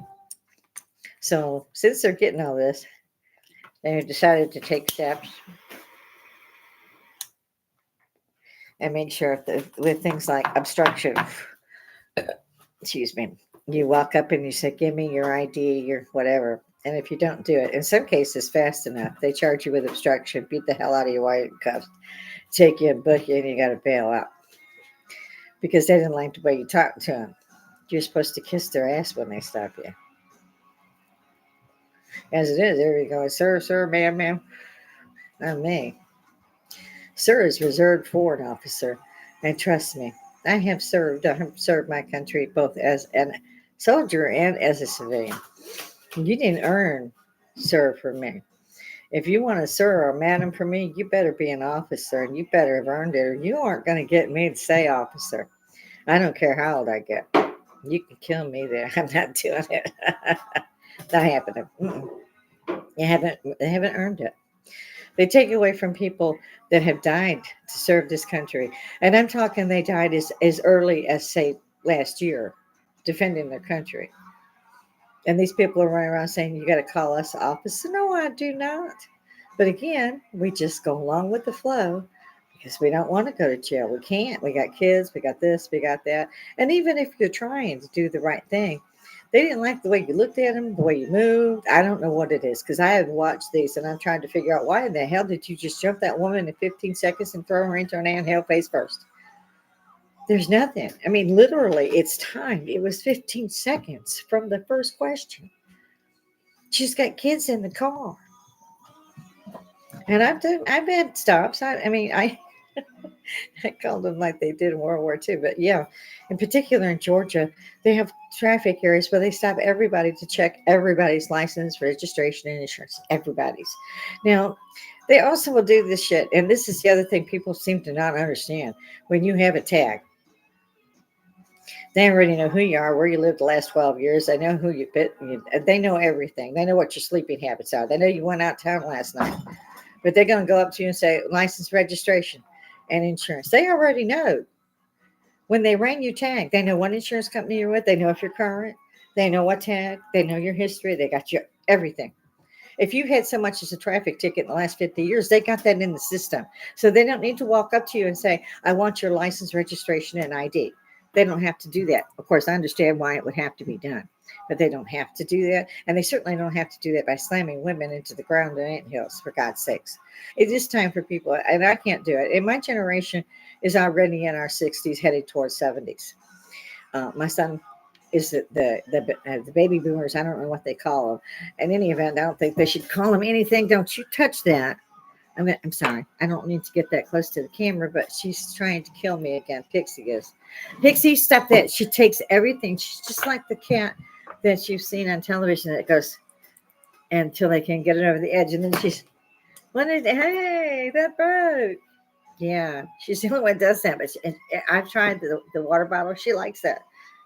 So, since they're getting all this, they decided to take steps and make sure with things like obstruction, excuse me, you walk up and you say, give me your ID, your whatever. And if you don't do it, in some cases fast enough, they charge you with obstruction, beat the hell out of you while you're cuffed. take you and book you, and you got to bail out because they didn't like the way you talked to them. You're supposed to kiss their ass when they stop you. As it is, there you go, sir, sir, ma'am, ma'am. Not me. Sir is reserved for an officer, and trust me, I have served my country both as a soldier and as a civilian. You didn't earn sir for me. If you want to sir or madam for me, you better be an officer and you better have earned it, or you aren't going to get me to say officer. I don't care how old I get. You can kill me there. I'm not doing it. Not happening. They haven't earned it. They take away from people that have died to serve this country. And I'm talking they died as early as, say, last year, defending their country. And these people are running around saying, you got to call us officer. No, I do not. But again, we just go along with the flow because we don't want to go to jail. We can't. We got kids, we got this, we got that. And even if you're trying to do the right thing, they didn't like the way you looked at them, the way you moved. I don't know what it is because I have watched these and I'm trying to figure out why in the hell did you just jump that woman in 15 seconds and throw her into an anthill face first? There's nothing. I mean, literally, it's timed. It was 15 seconds from the first question. She's got kids in the car. And I've had stops. I I called them like they did in World War II. But yeah, in particular in Georgia, they have traffic areas where they stop everybody to check everybody's license, registration, and insurance. Everybody's. Now, they also will do this shit. And this is the other thing people seem to not understand. When you have a tag, they already know who you are, where you lived the last 12 years. They know who you bit. They know everything. They know what your sleeping habits are. They know you went out of town last night. But they're going to go up to you and say, license, registration, and insurance. They already know. When they ran your tag, they know what insurance company you're with. They know if you're current. They know what tag. They know your history. They got your everything. If you had so much as a traffic ticket in the last 50 years, they got that in the system. So they don't need to walk up to you and say, I want your license, registration, and ID. They don't have to do that. Of course, I understand why it would have to be done, but they don't have to do that. And they certainly don't have to do that by slamming women into the ground in anthills, for God's sakes. It is time for people, and I can't do it. And my generation is already in our 60s, headed towards 70s. My son is the baby boomers. I don't know what they call them. In any event, I don't think they should call them anything. Don't you touch that. I'm sorry. I don't need to get that close to the camera, but she's trying to kill me again. Pixie is. Pixie, stop that. She takes everything. She's just like the cat that you've seen on television that goes until they can get it over the edge. And then hey, that bird. Yeah, she's the only one that does that. But I've tried the water bottle. She likes that.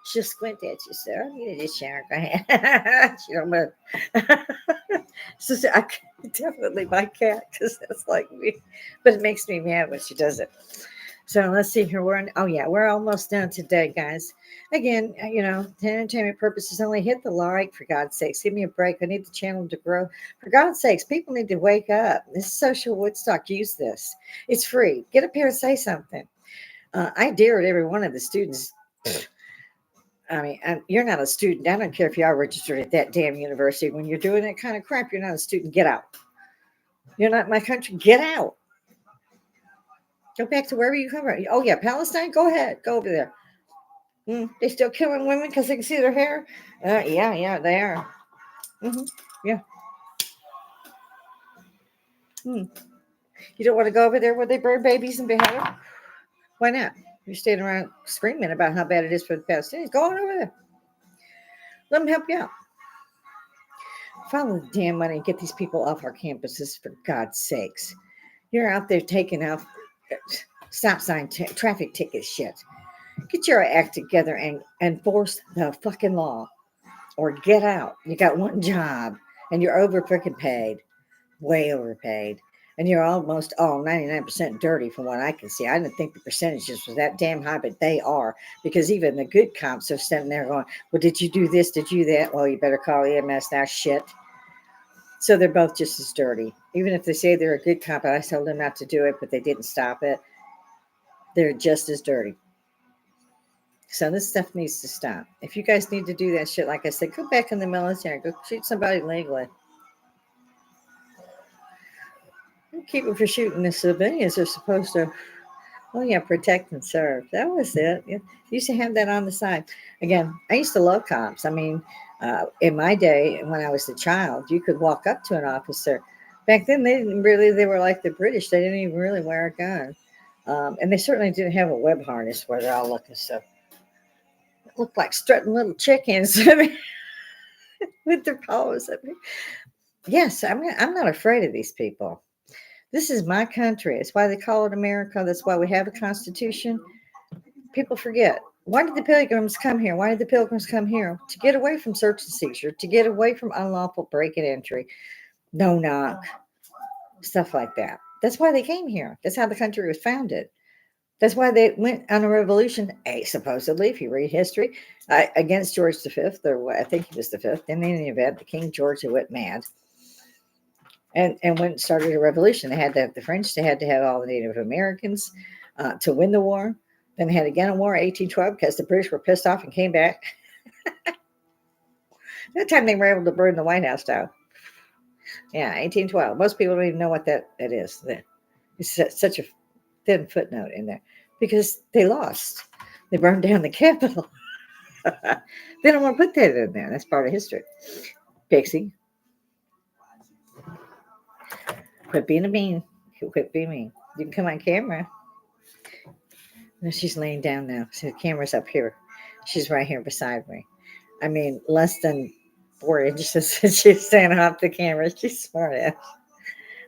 She'll squint at you, sir. I need to shower. Go ahead. She don't move. So I definitely my cat because that's like me. But it makes me mad when she does it. So let's see here. We're almost done today, guys. Again, to entertainment purposes only. Hit the like, for God's sakes. Give me a break. I need the channel to grow. For God's sakes, people need to wake up. This is social Woodstock. Use this. It's free. Get up here and say something. I dare every one of the students. I mean, you're not a student. I don't care if you are registered at that damn university. When you're doing that kind of crap, you're not a student. Get out. You're not in my country. Get out. Go back to wherever you come from. Oh, yeah, Palestine? Go ahead. Go over there. They still killing women because they can see their hair? Yeah, they are. Yeah. You don't want to go over there where they burn babies and behead them? Why not? You're standing around screaming about how bad it is for the Palestinians. Go on over there. Let them help you out. Follow the damn money and get these people off our campuses, for God's sakes. You're out there taking off stop sign, traffic ticket shit. Get your act together and enforce the fucking law. Or get out. You got one job and you're over freaking paid. Way overpaid. And you're almost all 99% dirty from what I can see. I didn't think the percentages was that damn high, but they are. Because even the good cops are sitting there going, well, did you do this? Did you that? Well, you better call EMS now. Shit. So they're both just as dirty. Even if they say they're a good cop, and I told them not to do it, but they didn't stop it, they're just as dirty. So this stuff needs to stop. If you guys need to do that shit, like I said, go back in the military. Go shoot somebody legally. keep them from shooting the civilians. They're supposed to, oh yeah, protect and serve. That was it. You used to have that on the side. Again, I used to love cops. I mean, in my day, when I was a child, you could walk up to an officer. Back then, they didn't really. They were like the British. They didn't even really wear a gun, and they certainly didn't have a web harness where they're all looking so looked like strutting little chickens with their paws. I mean, yes, I'm not afraid of these people. This is my country. It's why they call it America. That's why we have a constitution. People forget. Why did the pilgrims come here? Why did the pilgrims come here? To get away from search and seizure, to get away from unlawful break and entry, no knock, stuff like that. That's why they came here. That's how the country was founded. That's why they went on a revolution, supposedly, if you read history, against George V, or I think he was the fifth. In any event, the King George who went mad and went and started a revolution. They had to have the French, they had to have all the Native Americans to win the war. Then they had again a war in 1812 because the British were pissed off and came back. That time they were able to burn the White House down. Yeah, 1812. Most people don't even know what that is. It's such a thin footnote in there because they lost. They burned down the Capitol. They don't want to put that in there. That's part of history. Pixie, quit being a mean. Quit being mean. You can come on camera. No, she's laying down now. So the camera's up here. She's right here beside me. I mean, less than 4 inches. She's standing off the camera. She's smart ass.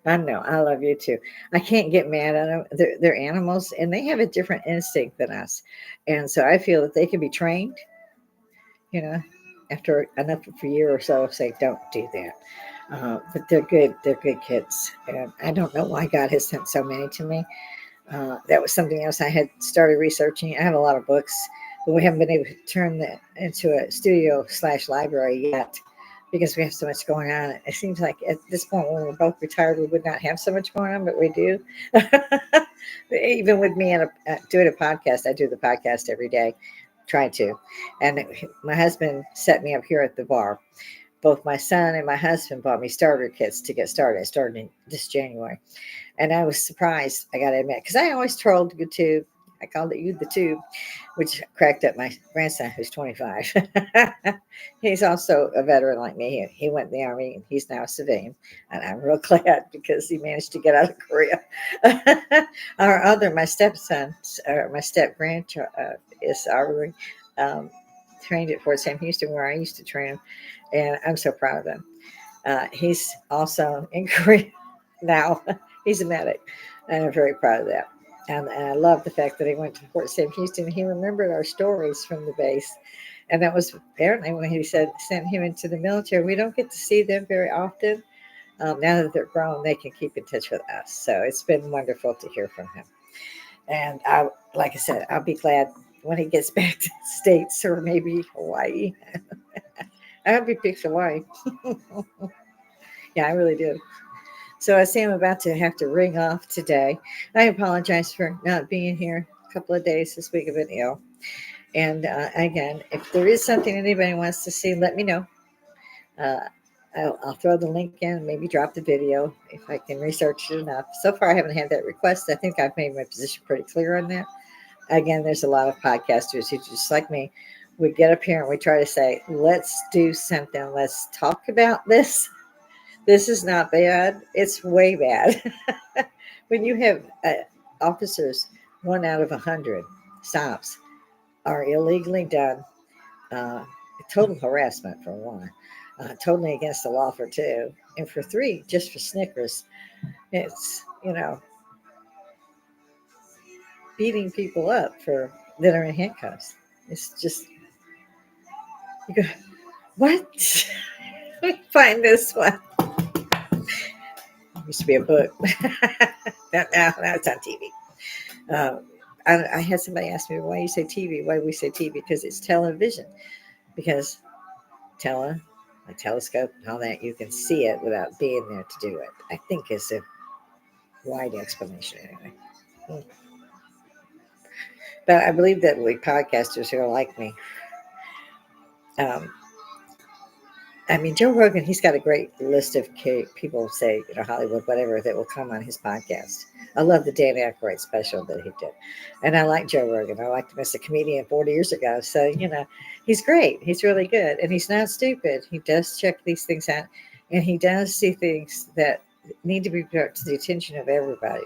I know. I love you too. I can't get mad at them. They're animals, and they have a different instinct than us. And so I feel that they can be trained, you know, after enough of a year or so, say, don't do that. But they're good. They're good kids. And I don't know why God has sent so many to me. That was something else I had started researching. I have a lot of books, but we haven't been able to turn that into a studio/library yet because we have so much going on. It seems like at this point, when we're both retired, we would not have so much going on, but we do. Even with me doing a podcast, I do the podcast every day, try to. And my husband set me up here at the bar. Both my son and my husband bought me starter kits to get started. I started in this January. And I was surprised, I got to admit, because I always trolled the tube. I called it you the tube, which cracked up my grandson, who's 25. He's also a veteran like me. He went in the Army, and he's now a civilian. And I'm real glad because he managed to get out of Korea. My stepson, or my step grandchild, is already trained at Fort Sam Houston, where I used to train him. And I'm so proud of him. He's also in Korea now. He's a medic, and I'm very proud of that. And I love the fact that he went to Fort Sam Houston. And he remembered our stories from the base, and that was apparently when he said sent him into the military. We don't get to see them very often. Now that they're grown, they can keep in touch with us. So it's been wonderful to hear from him. And like I said, I'll be glad when he gets back to the States or maybe Hawaii. I hope he picks Hawaii. Yeah, I really do. So I see I'm about to have to ring off today. I apologize for not being here a couple of days this week. I've been ill. And again, if there is something anybody wants to see, let me know. Uh, I'll throw the link in, maybe drop the video if I can research it enough. So far, I haven't had that request. I think I've made my position pretty clear on that. Again, there's a lot of podcasters who, just like me, we get up here and we try to say, let's do something. Let's talk about this. This is not bad. It's way bad. When you have officers, 1 out of 100 stops are illegally done. Uh, Total harassment for one. Totally against the law for two. And for three, just for Snickers, it's, beating people up that are in handcuffs. It's just, you go, what? Let me find this one. Used to be a book. now it's on TV. I had somebody ask me, why you say TV? Why do we say TV? Because it's television. Because like telescope and all that, you can see it without being there to do it. I think is a wide explanation anyway. But I believe that we podcasters who are like me, I mean, Joe Rogan, he's got a great list of people, say, Hollywood, whatever, that will come on his podcast. I love the Dan Aykroyd special that he did. And I like Joe Rogan. I liked him as a comedian 40 years ago. So, he's great. He's really good. And he's not stupid. He does check these things out. And he does see things that need to be brought to the attention of everybody.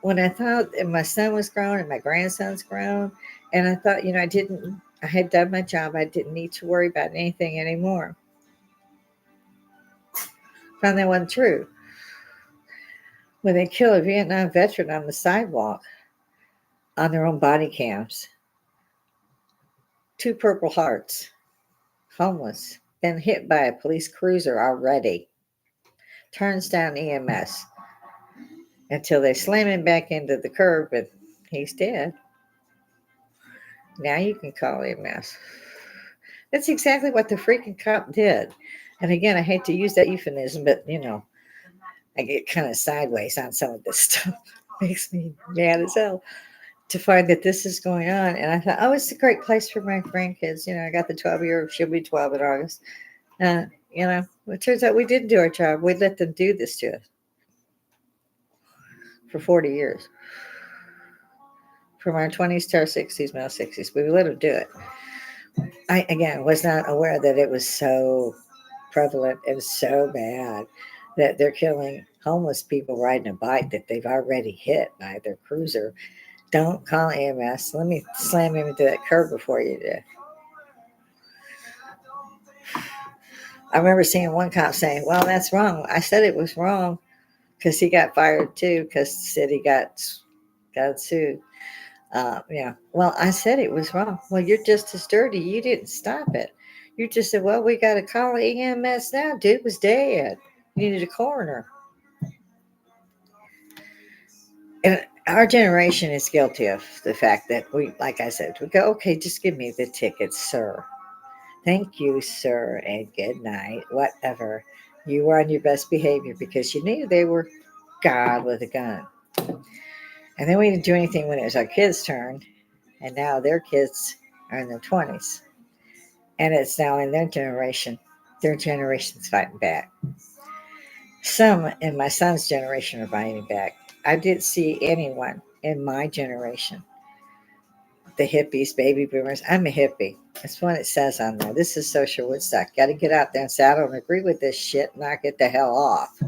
When I thought my son was grown and my grandson's grown, and I thought, I had done my job. I didn't need to worry about anything anymore. Found that wasn't true. When they kill a Vietnam veteran on the sidewalk on their own body cams, two Purple Hearts, homeless, been hit by a police cruiser already, turns down EMS until they slam him back into the curb and he's dead. Now you can call EMS. That's exactly what the freaking cop did. And again, I hate to use that euphemism, but I get kind of sideways on some of this stuff. Makes me mad as hell to find that this is going on. And I thought, oh, it's a great place for my grandkids. I got the 12-year, she'll be 12 in August. It turns out we didn't do our job. We let them do this to us for 40 years. From our 20s to our 60s, middle 60s. We let them do it. I, again, was not aware that it was so prevalent and so bad that they're killing homeless people riding a bike that they've already hit by their cruiser. Don't call EMS. Let me slam him into that curb before you do. I remember seeing one cop saying, well, that's wrong. I said it was wrong because he got fired too because the city got sued. Well, I said it was wrong. Well, you're just as dirty. You didn't stop it. You just said, well, we got to call EMS now. Dude was dead. You needed a coroner. And our generation is guilty of the fact that we, like I said, we go, okay, just give me the ticket, sir. Thank you, sir, and good night, whatever. You were on your best behavior because you knew they were God with a gun. And then we didn't do anything when it was our kids' turn, and now their kids are in their 20s. And it's now in their generation. Their generation's fighting back. Some in my son's generation are fighting back. I didn't see anyone in my generation, the hippies, baby boomers. I'm a hippie. That's what it says on there. This is social Woodstock. Got to get out there and say, I don't agree with this shit. Knock it the hell off.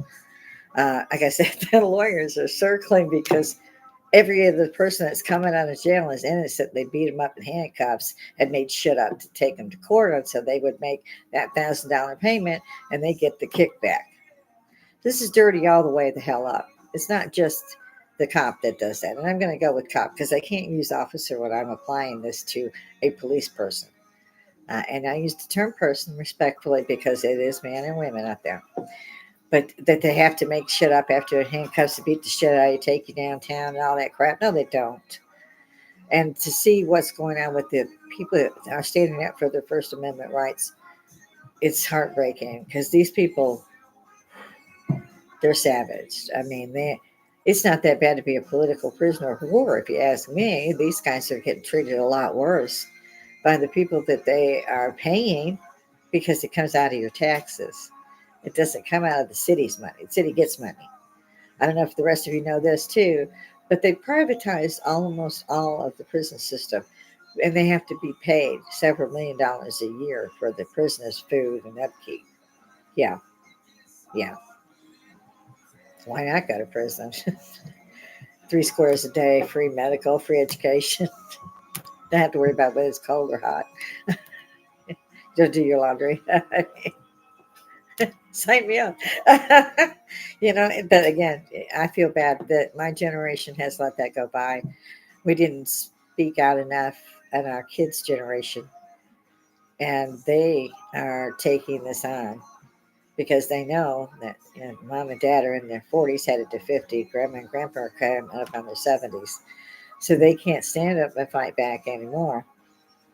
Like I said, the lawyers are circling because every other person that's coming out of jail is innocent. They beat them up in handcuffs and made shit up to take them to court on so they would make that $1,000 payment and they get the kickback. This is dirty all the way the hell up. It's not just the cop that does that. And I'm going to go with cop because I can't use officer when I'm applying this to a police person. And I use the term person respectfully because it is men and women out there. But that they have to make shit up after handcuffs to beat the shit out of you, take you downtown and all that crap. No, they don't. And to see what's going on with the people that are standing up for their First Amendment rights, it's heartbreaking because these people, they're savage. I mean, it's not that bad to be a political prisoner of war, if you ask me. These guys are getting treated a lot worse by the people that they are paying because it comes out of your taxes. It doesn't come out of the city's money. The city gets money. I don't know if the rest of you know this too, but they privatized almost all of the prison system, and they have to be paid several $1 million a year for the prisoners' food and upkeep. Yeah. Why not go to prison? 3 squares a day, free medical, free education. Don't have to worry about whether it's cold or hot. Don't do your laundry. Sign me up. But again, I feel bad that my generation has let that go by. We didn't speak out enough in our kids' generation, and they are taking this on because they know that mom and dad are in their 40s, headed to 50. Grandma and grandpa are coming up on their 70s. So they can't stand up and fight back anymore.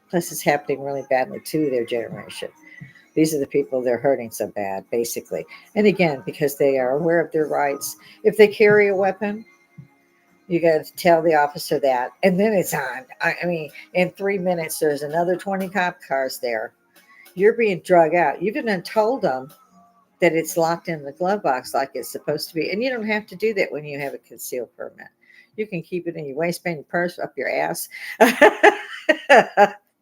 Plus, it's happening really badly to their generation. These are the people they're hurting so bad, basically. And again, because they are aware of their rights. If they carry a weapon, you got to tell the officer that. And then it's on. I mean, in 3 minutes, there's another 20 cop cars there. You're being drug out. You've even told them that it's locked in the glove box like it's supposed to be. And you don't have to do that when you have a concealed permit. You can keep it in your waistband, your purse, up your ass.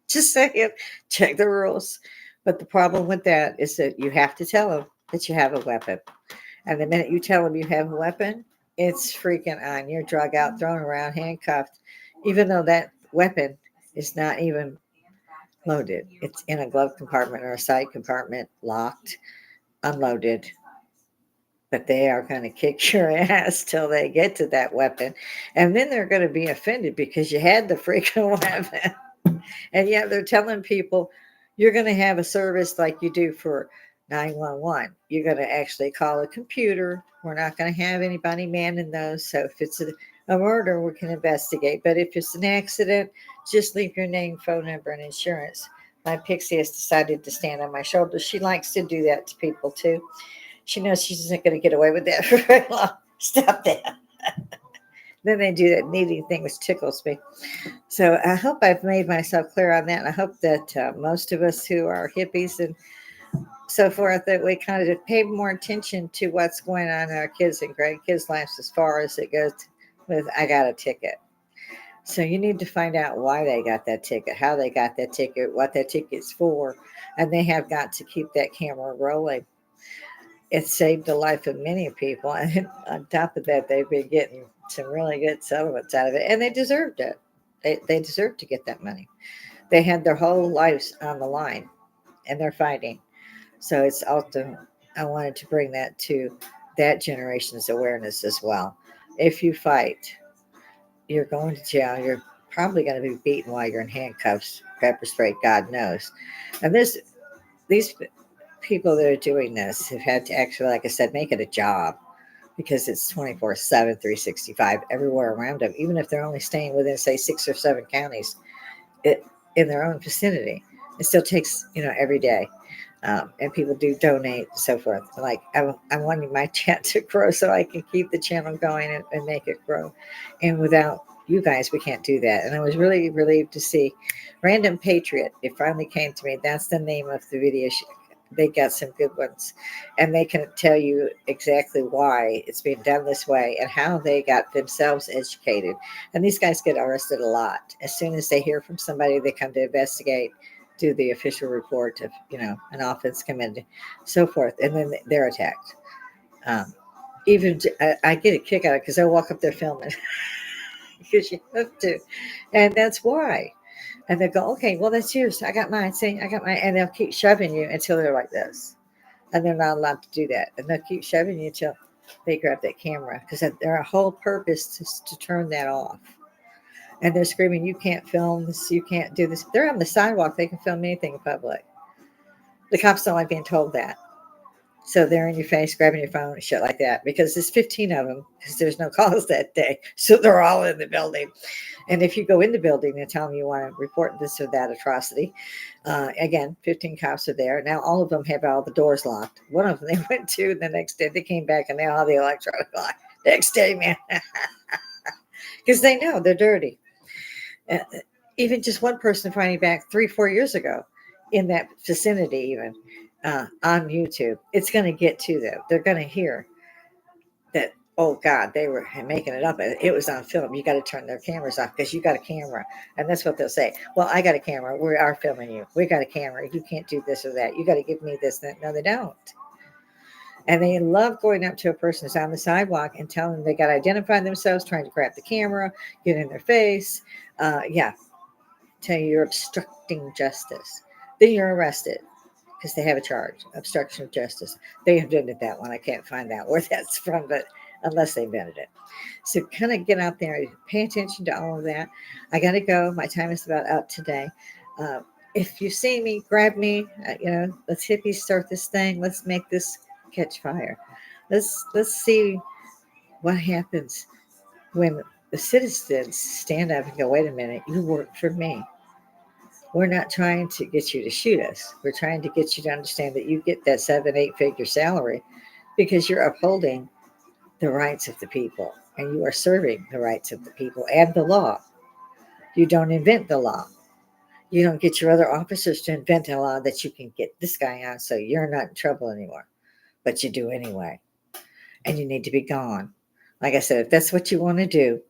Just saying, check the rules. But the problem with that is that you have to tell them that you have a weapon. And the minute you tell them you have a weapon, it's freaking on. You're drug out, thrown around, handcuffed, even though that weapon is not even loaded. It's in a glove compartment or a side compartment, locked, unloaded, but they are going to kick your ass till they get to that weapon. And then they're going to be offended because you had the freaking weapon. And yet they're telling people you're going to have a service like you do for 911. You're going to actually call a computer. We're not going to have anybody manning those. So if it's a murder, we can investigate. But if it's an accident, just leave your name, phone number, and insurance. My Pixie has decided to stand on my shoulder. She likes to do that to people too. She knows she's not going to get away with that for very long. Stop that. Then they do that kneading thing, which tickles me. So I hope I've made myself clear on that. And I hope that most of us who are hippies and so forth, that we kind of pay more attention to what's going on in our kids and grandkids' lives as far as it goes with, I got a ticket. So you need to find out why they got that ticket, how they got that ticket, what that ticket's for. And they have got to keep that camera rolling. It saved the life of many people. And on top of that, they've been getting some really good settlements out of it. And they deserved it. They deserved to get that money. They had their whole lives on the line and they're fighting. So it's also, I wanted to bring that to that generation's awareness as well. If you fight, you're going to jail. You're probably going to be beaten while you're in handcuffs, pepper spray, God knows. And these people that are doing this have had to actually, like I said, make it a job because it's 24/7, 365 everywhere around them, even if they're only staying within, say, 6 or 7 counties it, in their own vicinity. It still takes, every day. And people do donate and so forth. Like, I'm wanting my chat to grow so I can keep the channel going and make it grow. And without you guys, we can't do that. And I was really relieved to see Random Patriot. It finally came to me. That's the name of the video. They got some good ones, and they can tell you exactly why it's being done this way and how they got themselves educated. And these guys get arrested a lot. As soon as they hear from somebody, they come to investigate, do the official report of an offense committed, so forth, and then they're attacked. Um, even I get a kick out of it because I walk up there filming because you have to, and that's why. And they go, okay, well, that's yours. I got mine. See, I got mine. And they'll keep shoving you until they're like this. And they're not allowed to do that. And they'll keep shoving you until they grab that camera because their whole purpose is to turn that off. And they're screaming, you can't film this. You can't do this. They're on the sidewalk. They can film anything in public. The cops don't like being told that. So they're in your face, grabbing your phone and shit like that because there's 15 of them because there's no calls that day. So they're all in the building. And if you go in the building and tell them you want to report this or that atrocity, again, 15 cops are there. Now all of them have all the doors locked. One of them they went to the next day. They came back and they all have the electronic lock. Next day, man. Because they know they're dirty. Uh, Even just one person finding back 3-4 years ago in that vicinity even. On YouTube, it's going to get to them. They're going to hear that, oh God, they were making it up. It was on film. You got to turn their cameras off because you got a camera. And that's what they'll say. Well, I got a camera. We are filming you. We got a camera. You can't do this or that. You got to give me this. That. No, they don't. And they love going up to a person who's on the sidewalk and telling them they got to identify themselves, trying to grab the camera, get in their face. Yeah, tell you you're obstructing justice. Then you're arrested because they have a charge, obstruction of justice. They invented that one. I can't find out where that's from, but unless they invented it. So kind of get out there, pay attention to all of that. I got to go. My time is about up today. If you see me, grab me. Let's hippies start this thing. Let's make this catch fire. Let's see what happens when the citizens stand up and go, wait a minute, you work for me. We're not trying to get you to shoot us. We're trying to get you to understand that you get that 7-8 figure salary because you're upholding the rights of the people and you are serving the rights of the people and the law. You don't invent the law. You don't get your other officers to invent a law that you can get this guy out so you're not in trouble anymore. But you do anyway. And you need to be gone. Like I said, if that's what you want to do,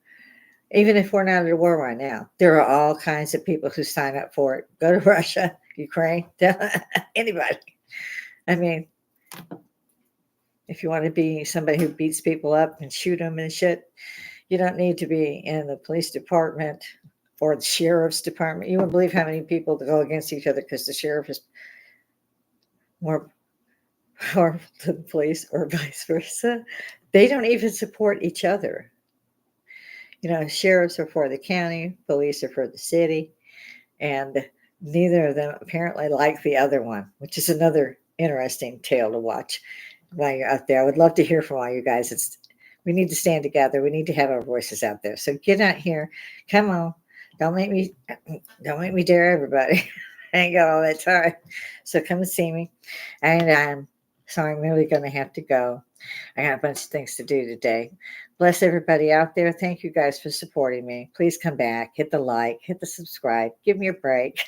even if we're not at a war right now, there are all kinds of people who sign up for it. Go to Russia, Ukraine, anybody. I mean, if you want to be somebody who beats people up and shoot them and shit, you don't need to be in the police department or the sheriff's department. You wouldn't believe how many people go against each other because the sheriff is more powerful than the police, or vice versa. They don't even support each other. You know, sheriffs are for the county, police are for the city, and neither of them apparently like the other one, which is another interesting tale to watch while you're out there. I would love to hear from all you guys. We need to stand together. We need to have our voices out there. So get out here. Come on. Don't make me dare everybody. I ain't got all that time. So come and see me. And so I'm really gonna have to go. I got a bunch of things to do today. Bless everybody out there. Thank you guys for supporting me. Please come back, hit the like, hit the subscribe, give me a break.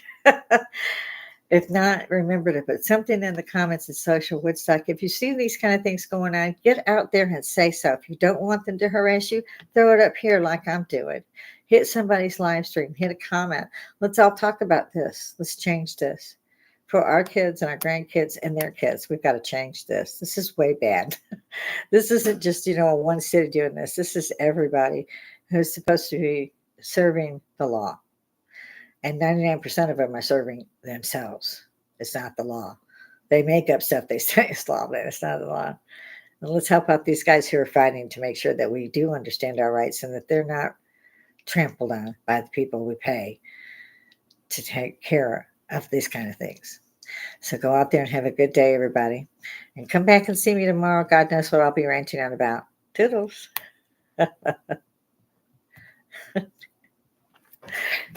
If not, remember to put something in the comments in Social Woodstock. If you see these kind of things going on, get out there and say so. If you don't want them to harass you, throw it up here like I'm doing. Hit somebody's live stream, hit a comment. Let's all talk about this. Let's change this. For our kids and our grandkids and their kids, we've got to change this. This is way bad. This isn't just, one city doing this. This is everybody who's supposed to be serving the law. And 99% of them are serving themselves. It's not the law. They make up stuff they say is law, but it's not the law. And let's help out these guys who are fighting to make sure that we do understand our rights and that they're not trampled on by the people we pay to take care of these kind of things. So go out there and have a good day, everybody. And come back and see me tomorrow. God knows what I'll be ranting on about. Toodles.